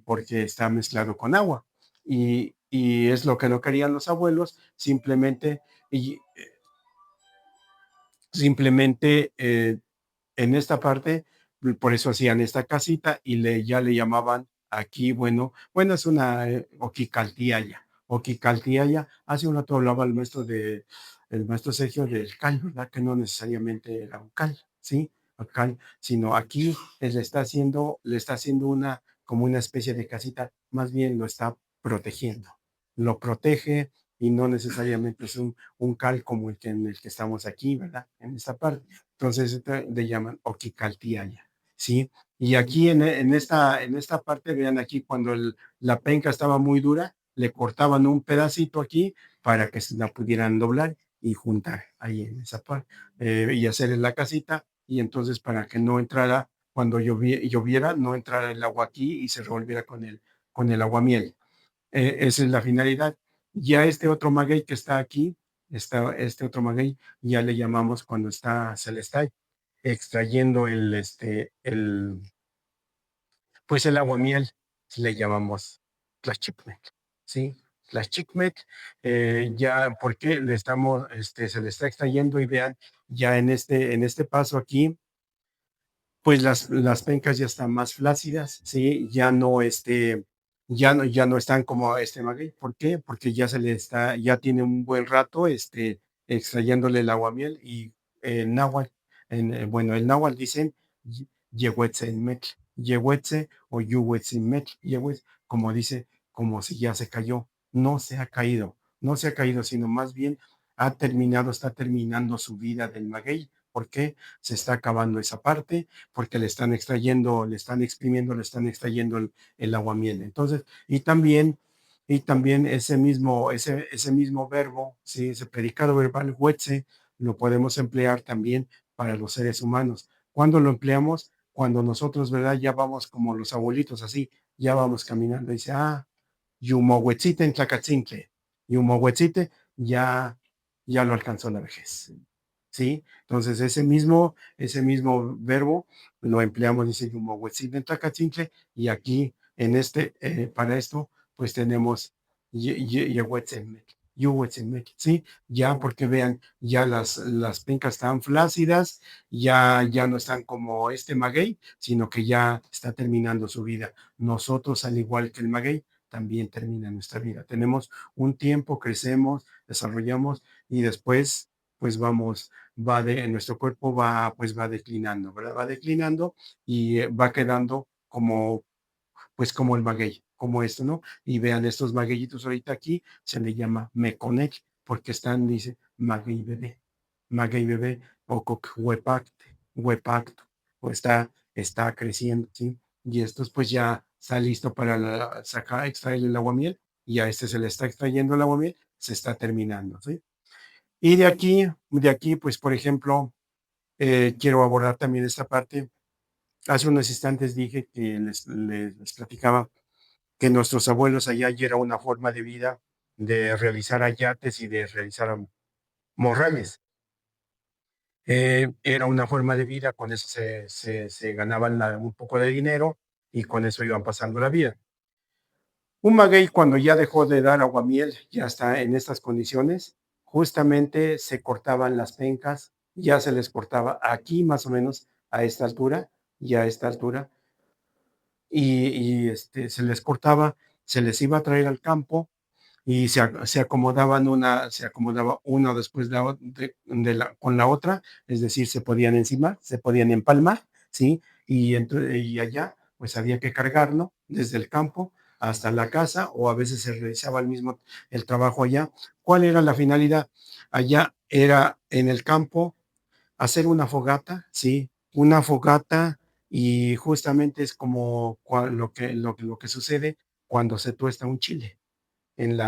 porque está mezclado con agua. Y es lo que no querían los abuelos, y simplemente en esta parte, por eso hacían esta casita y ya le llamaban aquí, bueno, es una oquicaltiaya. Oquicaltiaya, hace un rato hablaba el maestro Sergio del cal, ¿verdad? Que no necesariamente era un cal, ¿sí? Un cal, sino aquí le está haciendo como una especie de casita, más bien lo está protegiendo. Lo protege y no necesariamente es un cal como en el que estamos aquí, ¿verdad? En esta parte. Entonces, le llaman oquicaltiaya, ¿sí? Y aquí en esta parte, vean aquí, cuando la penca estaba muy dura, le cortaban un pedacito aquí para que se la pudieran doblar y juntar ahí en esa parte y hacer la casita. Y entonces, para que no entrara, cuando lloviera, no entrara el agua aquí y se revolviera con el aguamiel. Esa es la finalidad. Ya este otro maguey que está aquí, este otro maguey, ya le llamamos cuando se le está extrayendo pues el aguamiel, le llamamos tlaxcicmec, ¿sí? Tlaxcicmec, ya porque se le está extrayendo y vean, ya en este paso aquí, pues las pencas ya están más flácidas, ¿sí? Ya no están como este maguey. ¿Por qué? Porque ya tiene un buen rato, extrayéndole el aguamiel y en náhuatl, bueno, el náhuatl dicen yehuetzenmetl, yehuetze o yuhuetzinmetl, como dice, como si ya se cayó. No se ha caído, no se ha caído, sino más bien está terminando su vida del maguey. ¿Por qué? Se está acabando esa parte porque le están exprimiendo, le están extrayendo el aguamiel. Entonces, y también ese mismo verbo, ¿sí? Ese predicado verbal, huetze, lo podemos emplear también para los seres humanos. ¿Cuándo lo empleamos? Cuando nosotros, ¿verdad? Ya vamos como los abuelitos, así, ya vamos caminando y dice, yumohuetzite en Tlacatzintle, yumohuetzite ya lo alcanzó la vejez. ¿Sí? Entonces, ese mismo verbo lo empleamos, dice Yumohuetzin en Tlacatintle, y aquí, para esto, pues tenemos Yehuetzenmec, Yuhuetzenmec, ¿sí? Ya porque vean, ya las pencas están flácidas, ya no están como este maguey, sino que ya está terminando su vida. Nosotros, al igual que el maguey, también termina nuestra vida. Tenemos un tiempo, crecemos, desarrollamos y después, pues nuestro cuerpo pues va declinando, ¿verdad? Va declinando y va quedando pues como el maguey, como esto, ¿no? Y vean estos magueyitos ahorita aquí, se le llama meconec, porque dice maguey bebé, maguey bebé, o huepacto, o está creciendo, ¿sí? Y estos pues ya está listo para sacar, extraer el aguamiel, y a este se le está extrayendo el aguamiel, se está terminando, ¿sí? Y de aquí, pues, por ejemplo, quiero abordar también esta parte. Hace unos instantes dije que les platicaba que nuestros abuelos allá ya era una forma de vida de realizar ayates y de realizar morrales. Era una forma de vida, con eso se ganaban un poco de dinero y con eso iban pasando la vida. Un maguey cuando ya dejó de dar aguamiel, ya está en estas condiciones, justamente se cortaban las pencas, ya se les cortaba aquí más o menos a esta altura, ya a esta altura, se les cortaba, se les iba a traer al campo y se acomodaba una después con la otra, es decir, se podían encimar, se podían empalmar, ¿sí? Y allá, pues había que cargarlo desde el campo hasta la casa, o a veces se realizaba el trabajo allá. ¿Cuál era la finalidad? Allá era en el campo hacer una fogata, ¿sí? Una fogata, y justamente es como lo que sucede cuando se tuesta un chile en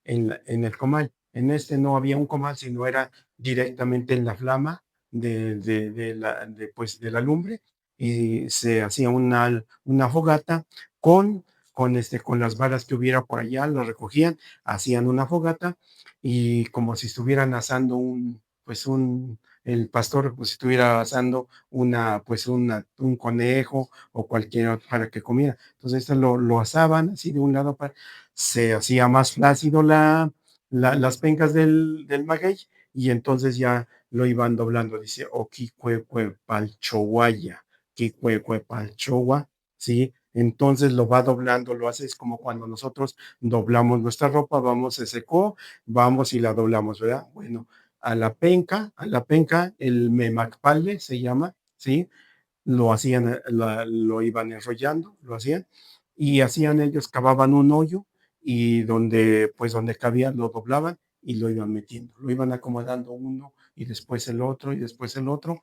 el comal. En este no había un comal, sino era directamente en la flama pues, de la lumbre, y se hacía una fogata con, con las varas que hubiera por allá, lo recogían, hacían una fogata, y como si estuvieran asando el pastor, pues si estuviera asando un conejo o cualquier otro para que comiera. Entonces esto lo asaban así de un lado para, se hacía más flácido las pencas del maguey, y entonces ya lo iban doblando. Dice, Oquicuecuepalchohuaya, Quicuecuepalchohua, ¿sí? Entonces lo va doblando, lo hace, es como cuando nosotros doblamos nuestra ropa, vamos, se secó, vamos y la doblamos, ¿verdad? Bueno, a la penca, el memacpale se llama, ¿sí? Lo hacían, lo iban enrollando, lo hacían, y hacían ellos, cavaban un hoyo, y donde cabía lo doblaban y lo iban metiendo, lo iban acomodando uno y después el otro y después el otro.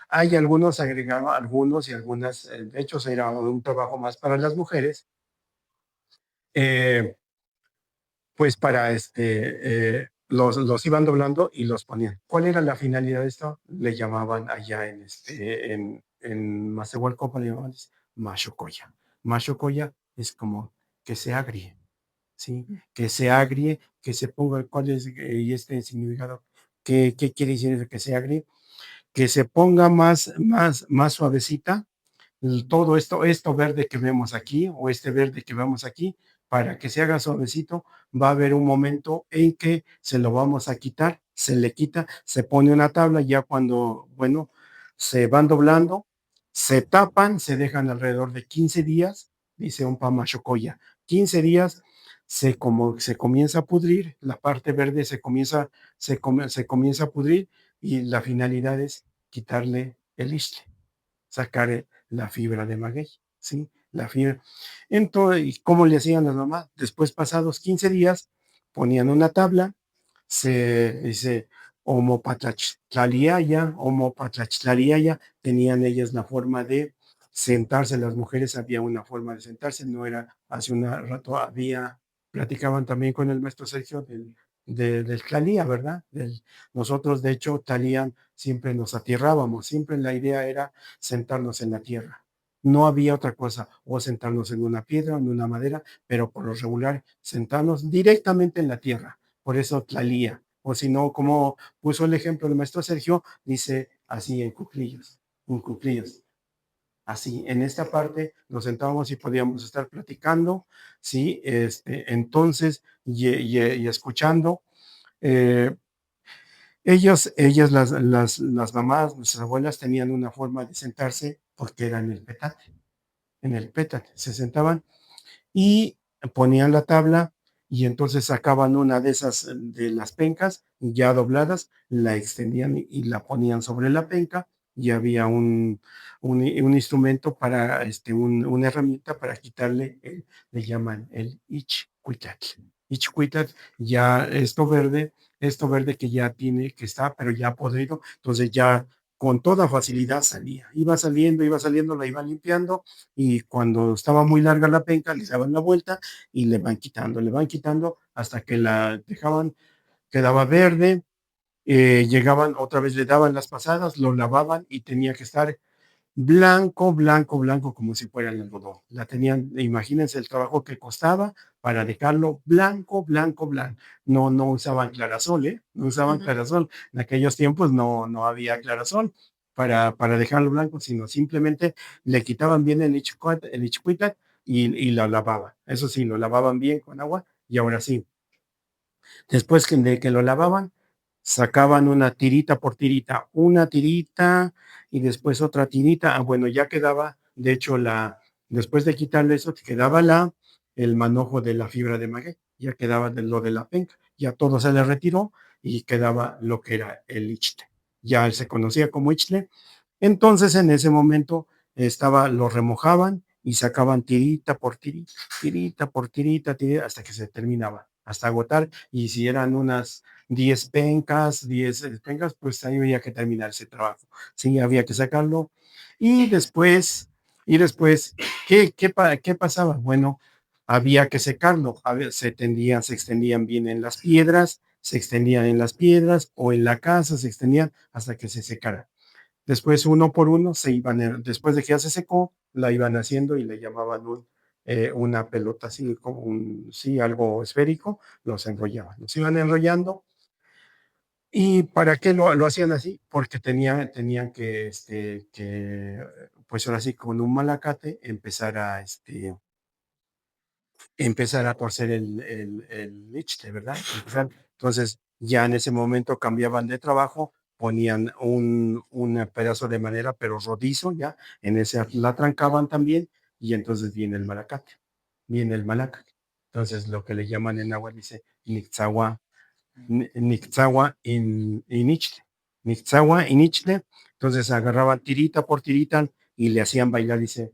Hay algunos, agregaban algunos y algunas, de hecho era un trabajo más para las mujeres, eh, pues para los iban doblando y los ponían. ¿Cuál era la finalidad de esto? Le llamaban allá en Mazahualcóyotl, le llamaban machocoya. Machocoya es como que se agrie, ¿sí? Que se agrie, que se ponga, ¿cuál es y este significado? ¿Qué quiere decir eso, que se agrie? Que se ponga más suavecita, todo esto verde que vemos aquí, o este verde que vemos aquí, para que se haga suavecito, va a haber un momento en que se lo vamos a quitar, se le quita, se pone una tabla, ya cuando, bueno, se van doblando, se tapan, se dejan alrededor de 15 días, dice un pamachocoya, 15 días, se comienza a pudrir, la parte verde se comienza a pudrir, y la finalidad es quitarle el istle, sacar la fibra de maguey, ¿sí? La fibra. Entonces, ¿y cómo le hacían las mamás? Después, pasados 15 días, ponían una tabla, se dice homopatlachtlaliaya, tenían ellas la forma de sentarse, las mujeres había una forma de sentarse, no era, hace un rato platicaban también con el maestro Sergio del tlalía, ¿verdad? Nosotros, de hecho, talían, siempre nos atierrábamos, siempre la idea era sentarnos en la tierra. No había otra cosa, o sentarnos en una piedra o en una madera, pero por lo regular sentarnos directamente en la tierra. Por eso tlalía. O si no, como puso el ejemplo el maestro Sergio, dice así en cuclillos. Así, en esta parte nos sentábamos y podíamos estar platicando, ¿sí? Entonces, y escuchando. eh, ellas las mamás, nuestras abuelas, tenían una forma de sentarse porque era en el petate, se sentaban y ponían la tabla, y entonces sacaban una de esas, de las pencas ya dobladas, la extendían y la ponían sobre la penca, y había un instrumento para, una herramienta para quitarle, le llaman el ichcuitatl. Ichcuitatl, ya esto verde, esto verde que ya tiene, que está, pero ya podrido, entonces ya con toda facilidad salía. Iba saliendo, la iban limpiando y cuando estaba muy larga la penca, le daban la vuelta y le van quitando hasta que la dejaban, quedaba verde, llegaban, otra vez le daban las pasadas, lo lavaban y tenía que estar blanco, blanco, blanco, como si fuera el algodón. La tenían, imagínense el trabajo que costaba para dejarlo blanco, blanco, blanco. No, no usaban clarasol, ¿eh? No usaban clarasol. En aquellos tiempos no había clarasol para dejarlo blanco, sino simplemente le quitaban bien el ichicuita y lo lavaban. Eso sí, lo lavaban bien con agua y ahora sí, después de que lo lavaban, sacaban una tirita por tirita, una tirita y después otra tirita. Ah, bueno, ya quedaba, de hecho, después de quitarle eso, quedaba el manojo de la fibra de maguey, ya quedaba de lo de la penca, ya todo se le retiró y quedaba lo que era el ichte. Ya se conocía como ichte. Entonces, en ese momento lo remojaban y sacaban tirita por tirita, tirita por tirita, tirita, hasta que se terminaba, hasta agotar. Y si eran unas 10 pencas, 10 pencas, pues ahí había que terminar ese trabajo. Sí, había que sacarlo. Y después, ¿qué pasaba? Bueno, había que secarlo. Se extendían bien en las piedras, se extendían en las piedras o en la casa, se extendían hasta que se secara. Después, uno por uno, después de que ya se secó, la iban haciendo y le llamaban una pelota así, como sí, algo esférico, los enrollaban. Los iban enrollando. ¿Y para qué lo hacían así? Porque tenían pues ahora sí, con un malacate, empezar a torcer el lichte, ¿verdad? Entonces, ya en ese momento cambiaban de trabajo, ponían un pedazo de madera, pero rodizo, ya, en ese la trancaban también, y entonces viene el malacate. Entonces, lo que le llaman en agua, dice, Nixagua in Ichtle. Nixagua in Ichtle. Entonces, agarraban tirita por tirita y le hacían bailar, dice,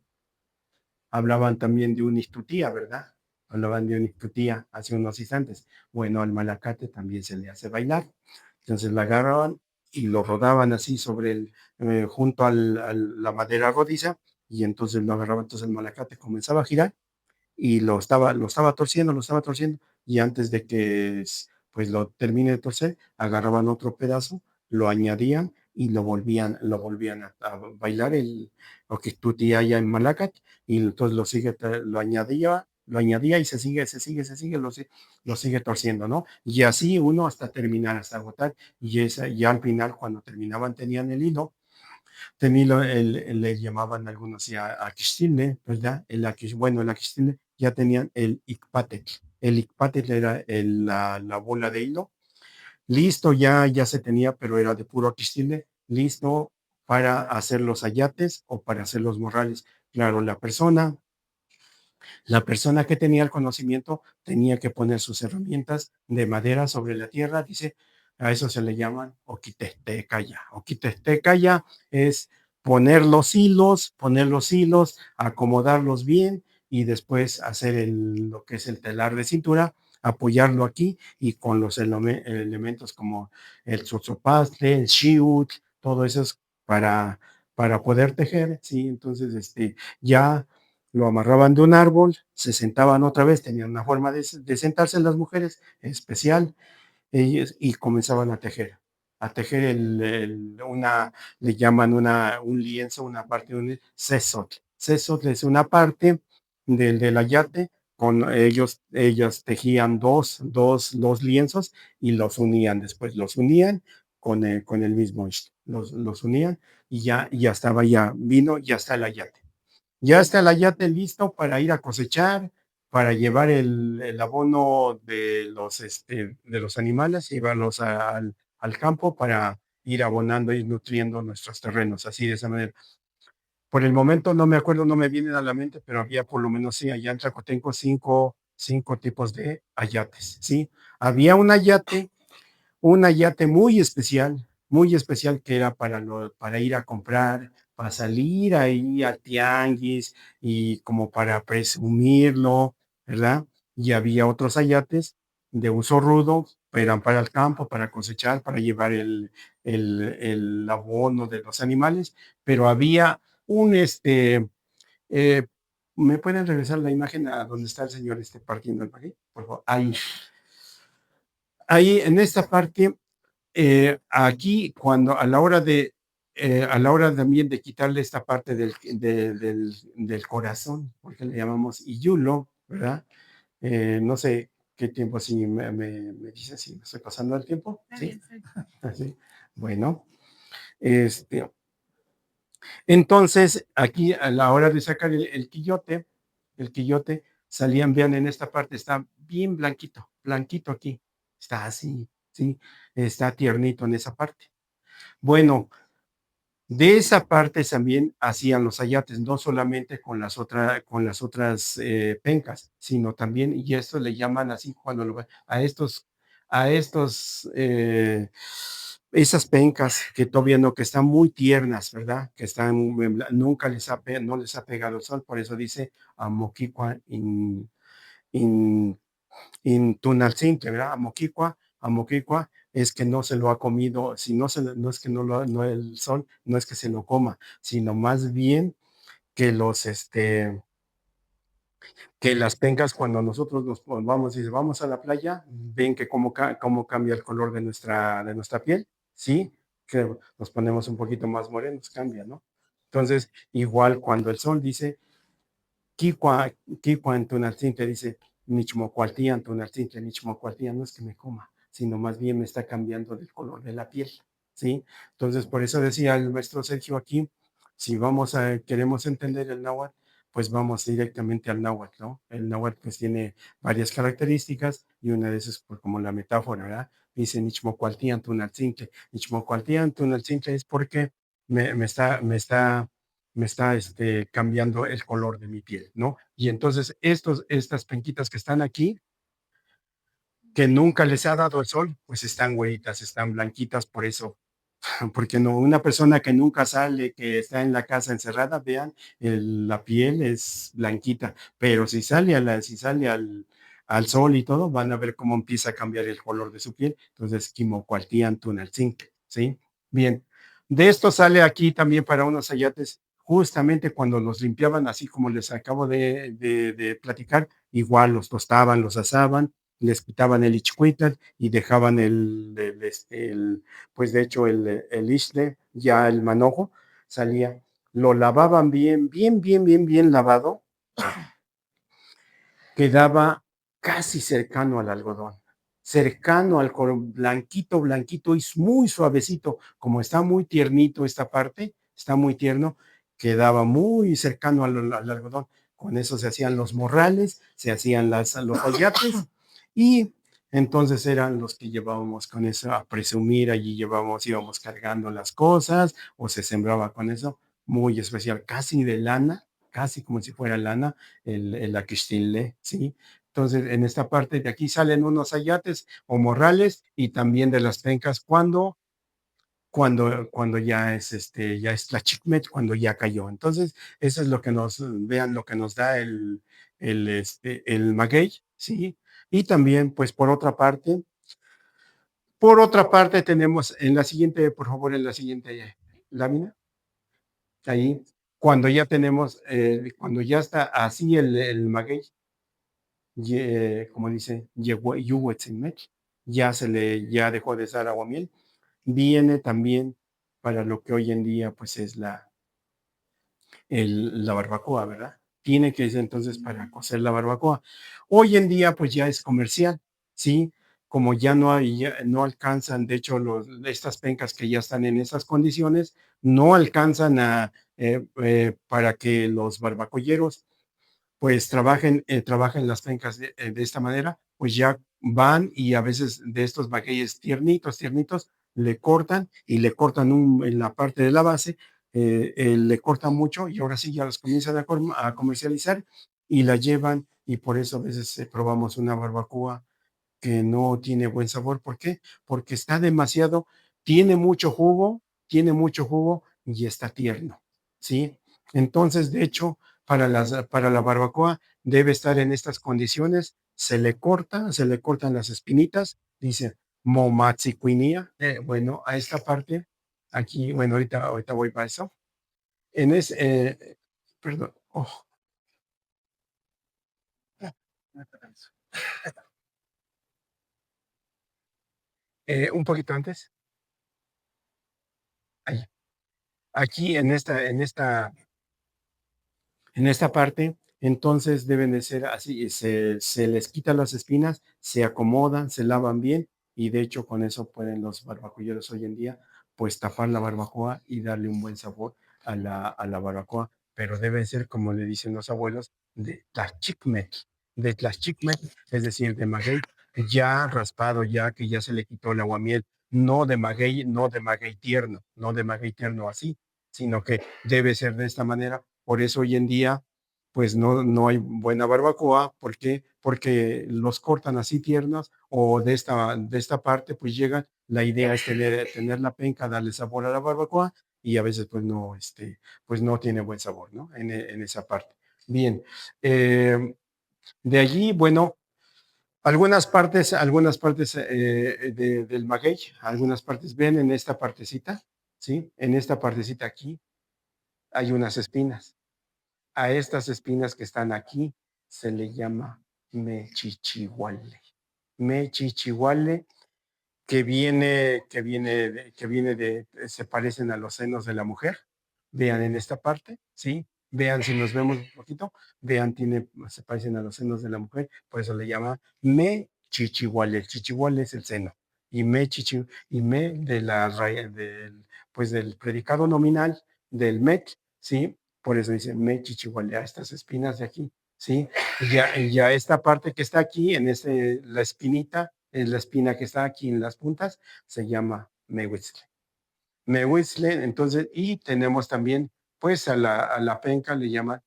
hablaban también de un istutía, ¿verdad? Hablaban de un istutía hace unos instantes. Bueno, al malacate también se le hace bailar. Entonces la agarraban y lo rodaban así junto a la madera rodiza y entonces lo agarraban, entonces el malacate comenzaba a girar y lo estaba torciendo, y antes de que pues lo termine de torcer, agarraban otro pedazo, lo añadían y lo volvían a bailar lo que tú te ya en Malacat, y entonces lo añadía y se sigue, lo sigue torciendo, ¿no? Y así uno hasta terminar, hasta agotar, ya al final, cuando terminaban, tenían el hilo. Le llamaban algunos ya Aquixtile, ¿verdad? Bueno, el Aquixtile ya tenían el Icpátetl. El Icpátetl era la bola de hilo. Listo, ya se tenía, pero era de puro Aquixtile. Listo para hacer los ayates o para hacer los morrales. Claro, la persona que tenía el conocimiento tenía que poner sus herramientas de madera sobre la tierra, dice, a eso se le llaman oquitestecaya. Oquitestecaya es poner los hilos, acomodarlos bien y después hacer lo que es el telar de cintura, apoyarlo aquí y con los elementos como el tzotzopastle, el xiut, todo eso es para poder tejer, ¿sí? Entonces, ya lo amarraban de un árbol, se sentaban otra vez, tenían una forma de sentarse las mujeres especial, ellos, y comenzaban a tejer le llaman un lienzo, una parte de un sesot. Sesot es una parte del ayate, ellas tejían dos lienzos y los unían, después los unían con el mismo, los unían y ya estaba, ya está el ayate. Ya está el ayate listo para ir a cosechar, para llevar el abono de los animales, llevarlos al campo para ir abonando y nutriendo nuestros terrenos, así de esa manera. Por el momento no me acuerdo, no me vienen a la mente, pero había por lo menos, sí, allá en Tlacotenco cinco tipos de ayates, ¿sí? Había un ayate muy especial que era para ir a comprar, para salir ahí al tianguis y como para presumirlo, ¿verdad? Y había otros ayates de uso rudo, eran para el campo, para cosechar, para llevar el abono de los animales, pero había un, eh, ¿me pueden regresar la imagen a donde está el señor partiendo el maguey? Por favor. Ahí en esta parte, aquí cuando a la hora también de quitarle esta parte del corazón, porque le llamamos iyulo, ¿verdad? No sé qué tiempo, si me dice si me estoy pasando el tiempo. Sí. Así. Bueno, este, entonces aquí a la hora de sacar el quillote, salían, vean en esta parte, está bien blanquito, blanquito aquí, está así, sí, está tiernito en esa parte. Bueno, de esa parte también hacían los ayates, no solamente con las otras pencas, sino también, y esto le llaman así cuando a estos, esas pencas que todavía no, que están muy tiernas, ¿verdad? Que están, nunca no les ha pegado el sol, por eso dice Amoquicua in Tunalcintle, ¿verdad? Amoquicua es que no se lo ha comido, si no, no es que no el sol, no es que se lo coma, sino más bien que que las pencas cuando nosotros vamos y vamos a la playa, ven que cómo cambia el color de nuestra piel, ¿sí? Que nos ponemos un poquito más morenos, cambia, ¿no? Entonces, igual cuando el sol dice Kikua, Kikua en Tonaltzintla dice, Nichmocualtian, Tonaltzintla, Nichmocualtian, no es que me coma, sino más bien me está cambiando el color de la piel, ¿sí? Entonces, por eso decía el maestro Sergio aquí, si queremos entender el náhuatl, pues vamos directamente al náhuatl, ¿no? El náhuatl pues tiene varias características y una de esas, pues como la metáfora, ¿verdad? Dice Nichmocualtian, Tonaltzintla. Nichmocualtian, Tonaltzintla es porque me está cambiando el color de mi piel, ¿no? Y entonces estas penquitas que están aquí, que nunca les ha dado el sol, pues están güeritas, están blanquitas, por eso, porque no, una persona que nunca sale, que está en la casa encerrada, vean, la piel es blanquita, pero si sale al sol y todo, van a ver cómo empieza a cambiar el color de su piel. Entonces, quimocualtian tunalcinque, ¿sí? Bien, de esto sale aquí también para unos ayates, justamente cuando los limpiaban, así como les acabo de platicar, igual los tostaban, los asaban, les quitaban el ichcuitl y dejaban pues de hecho el isle, ya el manojo, salía, lo lavaban bien lavado, quedaba casi cercano al algodón, cercano al color, blanquito, blanquito y muy suavecito, como está muy tiernito esta parte, está muy tierno, quedaba muy cercano al algodón. Con eso se hacían los morrales, se hacían los ayates y entonces eran los que llevábamos con eso a presumir, allí íbamos cargando las cosas o se sembraba con eso, muy especial, casi de lana, casi como si fuera lana, el aquixtilé, ¿sí? Entonces, en esta parte de aquí salen unos ayates o morrales y también de las pencas cuando ya es la chicmet, cuando ya cayó. Entonces, eso es lo que vean lo que nos da el maguey, ¿sí? Y también, pues, por otra parte tenemos en la siguiente, por favor, en la siguiente lámina, ahí, cuando ya está así el maguey, como dice, Yuhuetzinmech, ya dejó de ser aguamiel, viene también para lo que hoy en día pues es la barbacoa, ¿verdad? Tiene que ser entonces para cocer la barbacoa. Hoy en día pues ya es comercial, ¿sí? Como ya no hay, no alcanzan, de hecho, estas pencas que ya están en esas condiciones, no alcanzan para que los barbacoyeros pues trabajen las pencas de esta manera, pues ya van y a veces de estos magueyes tiernitos, le cortan y le cortan en la parte de la base, le cortan mucho y ahora sí ya los comienzan a comercializar y la llevan y por eso a veces probamos una barbacoa que no tiene buen sabor. ¿Por qué? Porque está demasiado, tiene mucho jugo y está tierno, ¿sí? Entonces, de hecho, para la barbacoa debe estar en estas condiciones, se le cortan las espinitas, dice Momatsiquinia. Bueno, a esta parte, aquí, bueno, ahorita voy para eso. En ese, perdón, oh, un poquito antes, ahí. Aquí en esta parte, entonces deben de ser así, se les quitan las espinas, se acomodan, se lavan bien y de hecho con eso pueden los barbacoyeros hoy en día pues tapar la barbacoa y darle un buen sabor a la barbacoa, pero debe ser, como le dicen los abuelos, de tlaxchicmet, es decir, de maguey ya raspado, ya que ya se le quitó el aguamiel, no de maguey tierno, no de maguey tierno así, sino que debe ser de esta manera. Por eso hoy en día, pues no hay buena barbacoa. ¿Por qué? Porque los cortan así tiernos o de esta parte, pues llegan. La idea es tener la penca, darle sabor a la barbacoa y a veces pues no tiene buen sabor, ¿no? En esa parte. Bien. De allí, bueno, algunas partes del maguey, algunas partes, ven en esta partecita, ¿sí? En esta partecita aquí hay unas espinas. A estas espinas que están aquí se le llama mechichihuale. Mechichihuale se parecen a los senos de la mujer. Vean en esta parte, ¿sí? Vean si nos vemos un poquito, vean, se parecen a los senos de la mujer, por eso le llama me chichihuale. El chichihuale es el seno. Y y me de la pues del predicado nominal del met, ¿sí? Por eso dice me chichihuale a estas espinas de aquí, ¿sí? Y ya esta parte que está aquí, la espinita, es la espina que está aquí en las puntas, se llama mehuitzle. Mehuitzle, entonces, y tenemos también, pues a la penca le llaman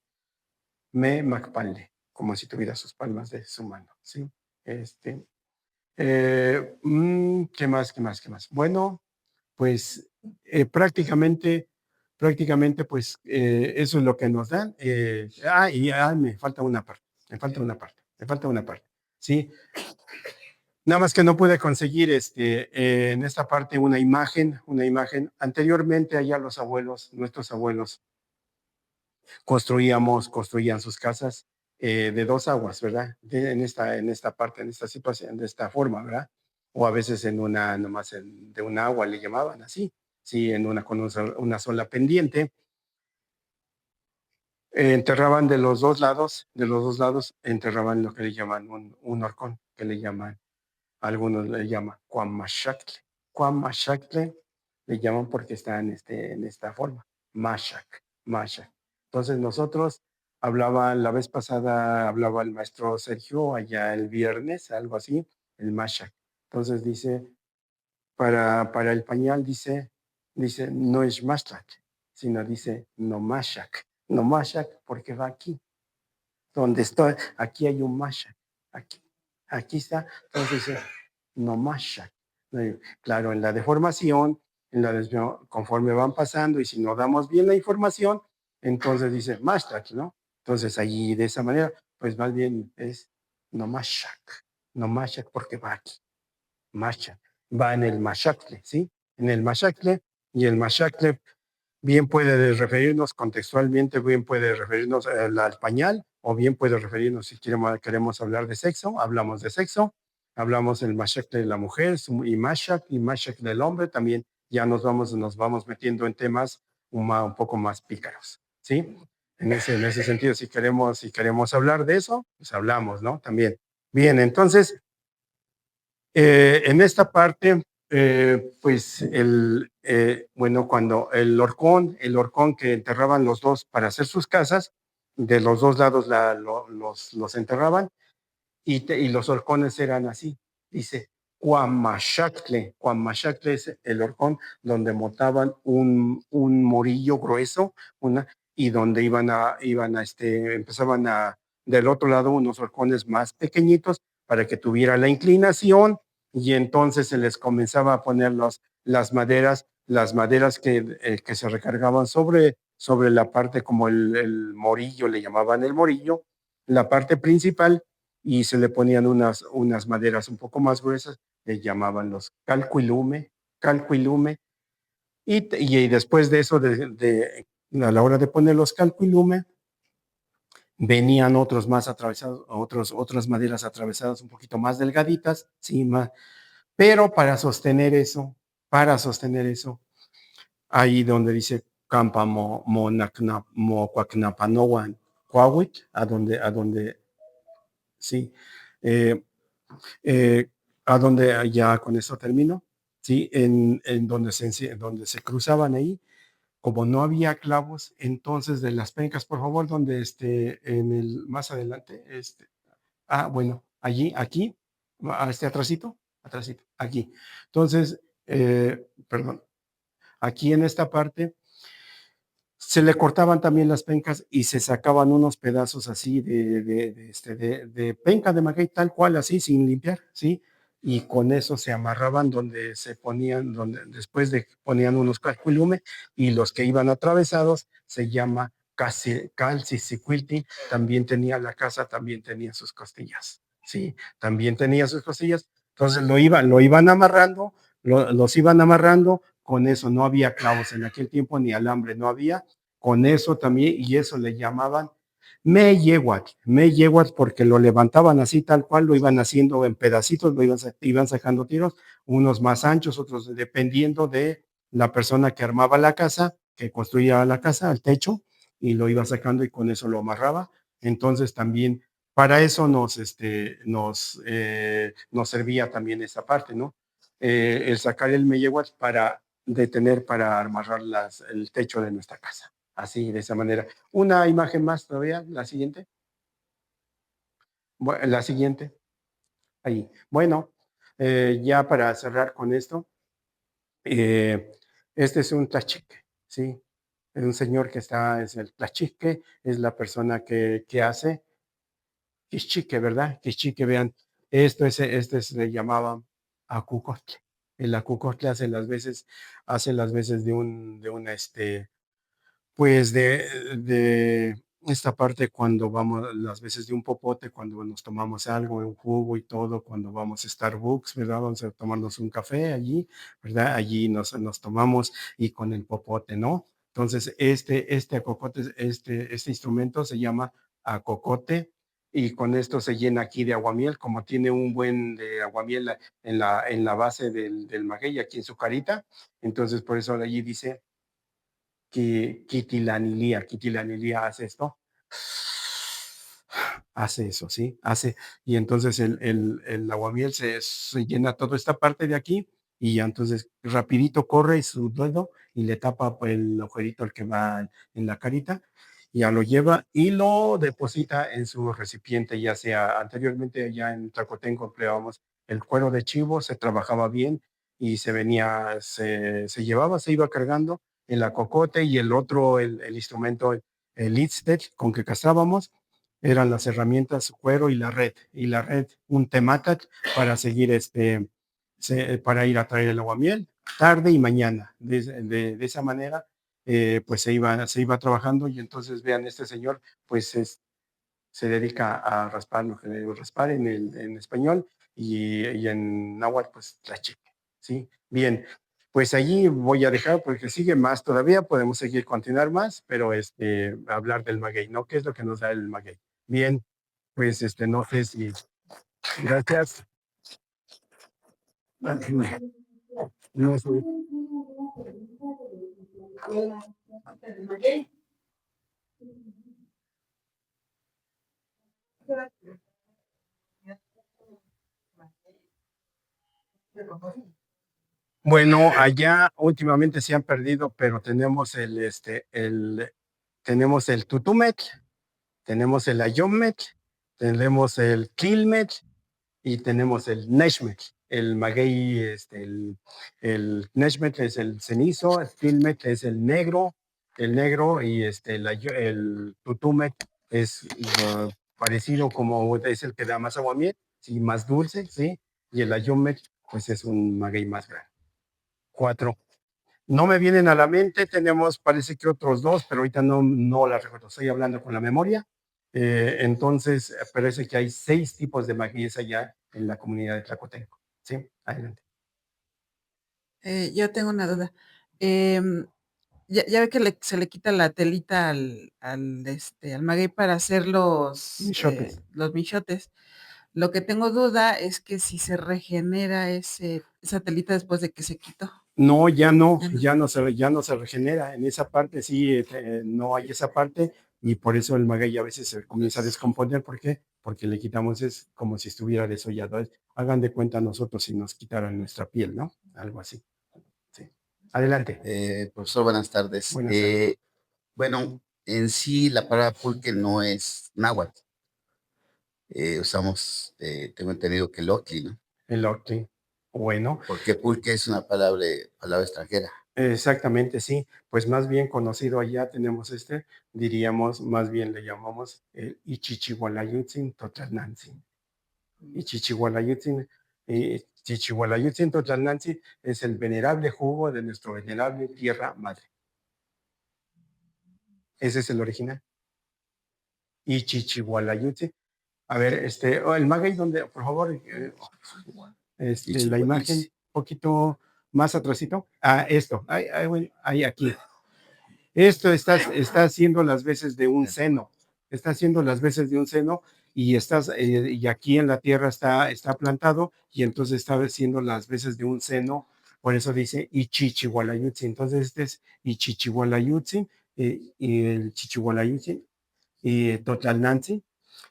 me macpale, como si tuviera sus palmas de su mano, ¿sí? Este, ¿Qué más, qué más, qué más? Bueno, pues prácticamente, pues eso es lo que nos dan. Me falta una parte, me falta una parte, ¿sí? Nada más que no pude conseguir en esta parte una imagen. Anteriormente allá los abuelos, nuestros abuelos, construían sus casas de dos aguas, ¿verdad? En esta parte, en esta situación, de esta forma, ¿verdad? O a veces nomás de un agua le llamaban así, sí, con una sola pendiente. Enterraban de los dos lados, enterraban lo que le llaman un horcón, que le llaman algunos le llaman Cuamachacle. Cuamachacle le llaman porque está en esta forma. Mashac. Entonces nosotros la vez pasada hablaba el maestro Sergio allá el viernes, algo así, el Mashac. Entonces dice, para el pañal dice, no es Mashac, sino dice no Mashac. No Mashac porque va aquí donde estoy, aquí hay un Mashak, aquí está, entonces dice, no Mashak. Claro, en la deformación, conforme van pasando, y si no damos bien la información, entonces dice Mashak, ¿no? Entonces allí de esa manera, pues más bien es no Mashak, no Mashak porque va aquí, Mashak, va en el Mashakle, ¿sí? En el Mashakle, y el Mashakle bien puede referirnos contextualmente, bien puede referirnos al pañal, o bien puede referirnos, si queremos hablar de sexo, hablamos de sexo, hablamos del mashak de la mujer y mashak del hombre, también ya nos vamos metiendo en temas un poco más pícaros, ¿sí? En ese sentido, si queremos hablar de eso, pues hablamos, ¿no? También. Bien, entonces, en esta parte, pues bueno, cuando el horcón que enterraban los dos para hacer sus casas, de los dos lados los enterraban y los horcones eran así. Dice, Cuamachacle es el horcón donde montaban un morillo grueso y donde empezaban del otro lado unos horcones más pequeñitos para que tuviera la inclinación y entonces se les comenzaba a poner las maderas que se recargaban sobre la parte como el morillo, le llamaban el morillo, la parte principal y se le ponían unas maderas un poco más gruesas, le llamaban los calquilume, y después de eso, a la hora de poner los calquilume, venían otros más atravesados, otras maderas atravesadas un poquito más delgaditas, sí, pero para sostener eso, ahí donde dice Campa Mocuacnapanoan, Coahuic, a donde, sí, eh, eh, a donde ya con eso termino, sí, en donde se cruzaban ahí, como no había clavos, entonces de las pencas, por favor, donde más adelante, bueno, allí, aquí, atrásito, aquí. Entonces, perdón, aquí en esta parte se le cortaban también las pencas y se sacaban unos pedazos así de penca de maguey, tal cual, así, sin limpiar, ¿sí? Y con eso se amarraban donde se ponían, donde después de que ponían unos calculume, y los que iban atravesados se llama calcicicuilti, también tenía la casa, también tenía sus costillas, ¿sí? También tenía sus costillas. Entonces lo iban amarrando, los iban amarrando, con eso no había clavos en aquel tiempo, ni alambre no había, con eso también, y eso le llamaban me porque lo levantaban así tal cual, lo iban haciendo en pedacitos, iban sacando tiros, unos más anchos, otros dependiendo de la persona que armaba la casa, que construía la casa, el techo, y lo iba sacando y con eso lo amarraba. Entonces también para eso nos servía también esa parte, ¿no? El sacar el Meyeguat para detener, para amarrar el techo de nuestra casa. Así, de esa manera. Una imagen más todavía, la siguiente. La siguiente, ahí. Bueno, ya para cerrar con esto, eh, este es un tlachique, ¿sí? Es un señor es el tlachique, es la persona que hace quichique, ¿verdad? Quichique, vean, se le llamaba acucotle. El acucotle hace las veces pues de esta parte cuando vamos, las veces de un popote, cuando nos tomamos algo, un jugo y todo, cuando vamos a Starbucks, ¿verdad? Vamos a tomarnos un café allí, ¿verdad? Allí nos tomamos y con el popote, ¿no? Entonces, este acocote, este instrumento se llama acocote y con esto se llena aquí de aguamiel, como tiene un buen de aguamiel en la base del maguey, aquí en su carita, entonces por eso allí dice que Kitilanilía hace esto, hace eso, ¿sí? Y entonces el aguamiel se llena toda esta parte de aquí y ya entonces rapidito corre su dedo y le tapa el agujerito el que va en la carita, ya lo lleva y lo deposita en su recipiente, ya sea anteriormente ya en Tlacotenco empleábamos el cuero de chivo, se trabajaba bien y se llevaba, se iba cargando el acocote y el otro, el instrumento, el Itzdek con que castrábamos, eran las herramientas cuero y la red un temacat para seguir para ir a traer el aguamiel tarde y mañana. De esa manera, pues se iba trabajando y entonces vean, este señor, pues se dedica a raspar lo que debe raspar en español y en náhuatl, pues tlachique, ¿sí? Bien, pues allí voy a dejar porque sigue más todavía, podemos continuar más, pero hablar del maguey, ¿no? ¿Qué es lo que nos da el maguey? Bien, pues no sé si... Gracias. No sé. Bueno, allá últimamente se han perdido, pero tenemos el tutumet, tenemos el ayomet, tenemos el quilmet y tenemos el neshmet. El maguey, el neshmet es el cenizo, el quilmet es el negro y el tutumet es parecido, como es el que da más aguamiel, sí, más dulce, sí, y el ayomet pues es un maguey más grande. 4. No me vienen a la mente, tenemos parece que otros 2, pero ahorita no la recuerdo, estoy hablando con la memoria. Entonces, parece que hay 6 tipos de magueyes allá en la comunidad de Tlacotenco. Sí, adelante. Yo tengo una duda. Em, ya ve que se le quita la telita al maguey para hacer Michotes. los michotes. Lo que tengo duda es que si se regenera esa telita después de que se quitó. No, ya no, Ya no. ya no se regenera. En esa parte sí, no hay esa parte y por eso el maguey a veces se comienza a descomponer. ¿Por qué? Porque le quitamos es como si estuviera desollado. Hagan de cuenta nosotros si nos quitaran nuestra piel, ¿no? Algo así. Sí. Adelante. Profesor, buenas tardes. Buenas tardes. Bueno, en sí la palabra pulque no es náhuatl. Usamos, tengo entendido que lotli, ¿no? El octi. Bueno, Porque pulque es una palabra extranjera. exactamente, sí. Pues más bien conocido allá tenemos diríamos, más bien le llamamos el Ichichihualayutzin Totlalnantzin. Ichichihualayutzin, Chichihualayutzin Totlalnantzin es el venerable jugo de nuestro venerable tierra madre. Ese es el original. Ichichihualayutzin. A ver, el maguey, donde, por favor, la imagen, un poquito más atrásito. Ah, esto, bueno, ahí, aquí. Esto está haciendo las veces de un seno, está haciendo las veces de un seno y aquí en la tierra está plantado y entonces está haciendo las veces de un seno, por eso dice Ichichihualayutzin. Entonces este es Ichichihualayutzin y el Chichihualayutzin y Totlalnantzin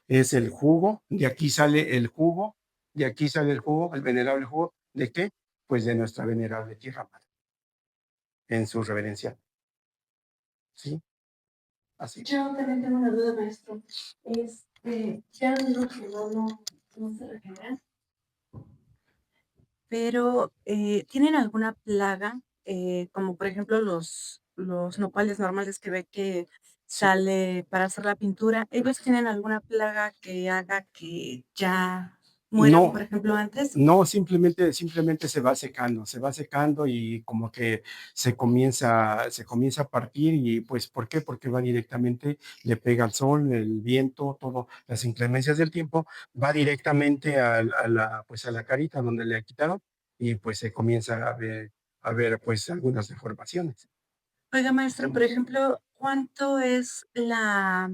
es el jugo, de aquí sale el jugo, de aquí sale el jugo, el venerable jugo, ¿de qué? Pues de nuestra venerable tierra madre, en su reverencia, ¿sí? Así. Yo también tengo una duda, maestro. Ya digo que no se regenera, pero ¿tienen alguna plaga? Como por ejemplo los nopales normales que ve que Sí. sale para hacer la pintura. ¿Ellos tienen alguna plaga que haga que ya mueran, por No, ejemplo, antes? no, simplemente se va secando y como que se comienza a partir y pues, ¿por qué? Porque va directamente, le pega al sol, el viento, todo, las inclemencias del tiempo, va directamente pues a la carita donde le quitaron y pues se comienza a ver pues algunas deformaciones. Oiga, maestro, por ejemplo, ¿cuánto es la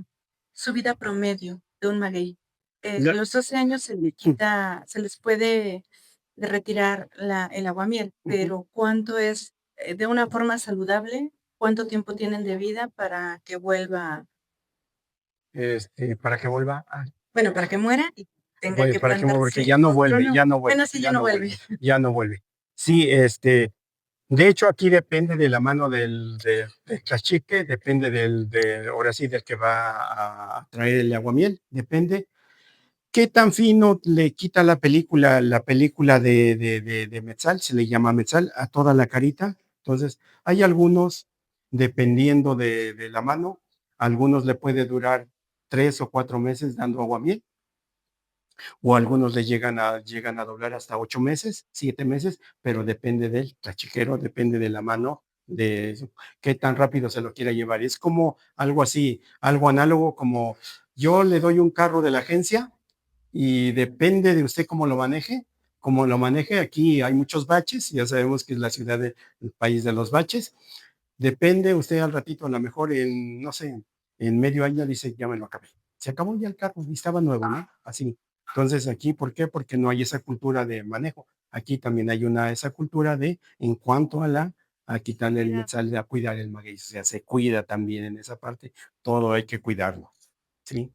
subida promedio de un maguey? A La- los 12 años se le quita, se les puede retirar el aguamiel, Ujú. pero ¿cuánto es de una forma saludable? ¿Cuánto tiempo tienen de vida para que vuelva, Para que vuelva. bueno, para que muera y tenga Pues que para que porque plantarse ya no otro vuelve, no? ya no vuelve, Bueno, sí, ya ya no no vuelve. vuelve, ya no vuelve. Sí, de hecho aquí depende de la mano del cachique, depende ahora sí, del que va a traer el aguamiel, depende qué tan fino le quita la película de metzal, se le llama metzal, a toda la carita. Entonces, hay algunos, dependiendo de la mano, algunos le puede durar 3 o 4 meses dando aguamiel o algunos le llegan a doblar hasta 8 meses, 7 meses, pero depende del cachiquero, depende de la mano, qué tan rápido se lo quiera llevar. Es como algo así, algo análogo como yo le doy un carro de la agencia y depende de usted cómo lo maneje. Como lo maneje, aquí hay muchos baches, ya sabemos que es la ciudad del país de los baches. Depende, usted al ratito, a lo mejor no sé, en medio año dice, ya me lo acabé. Se acabó ya el carro y estaba nuevo, ¿no? Así. Entonces aquí, ¿por qué? Porque no hay esa cultura de manejo. Aquí también hay esa cultura en cuanto a quitarle el metzal, a cuidar el maguey. O sea, se cuida también en esa parte. Todo hay que cuidarlo. ¿Sí?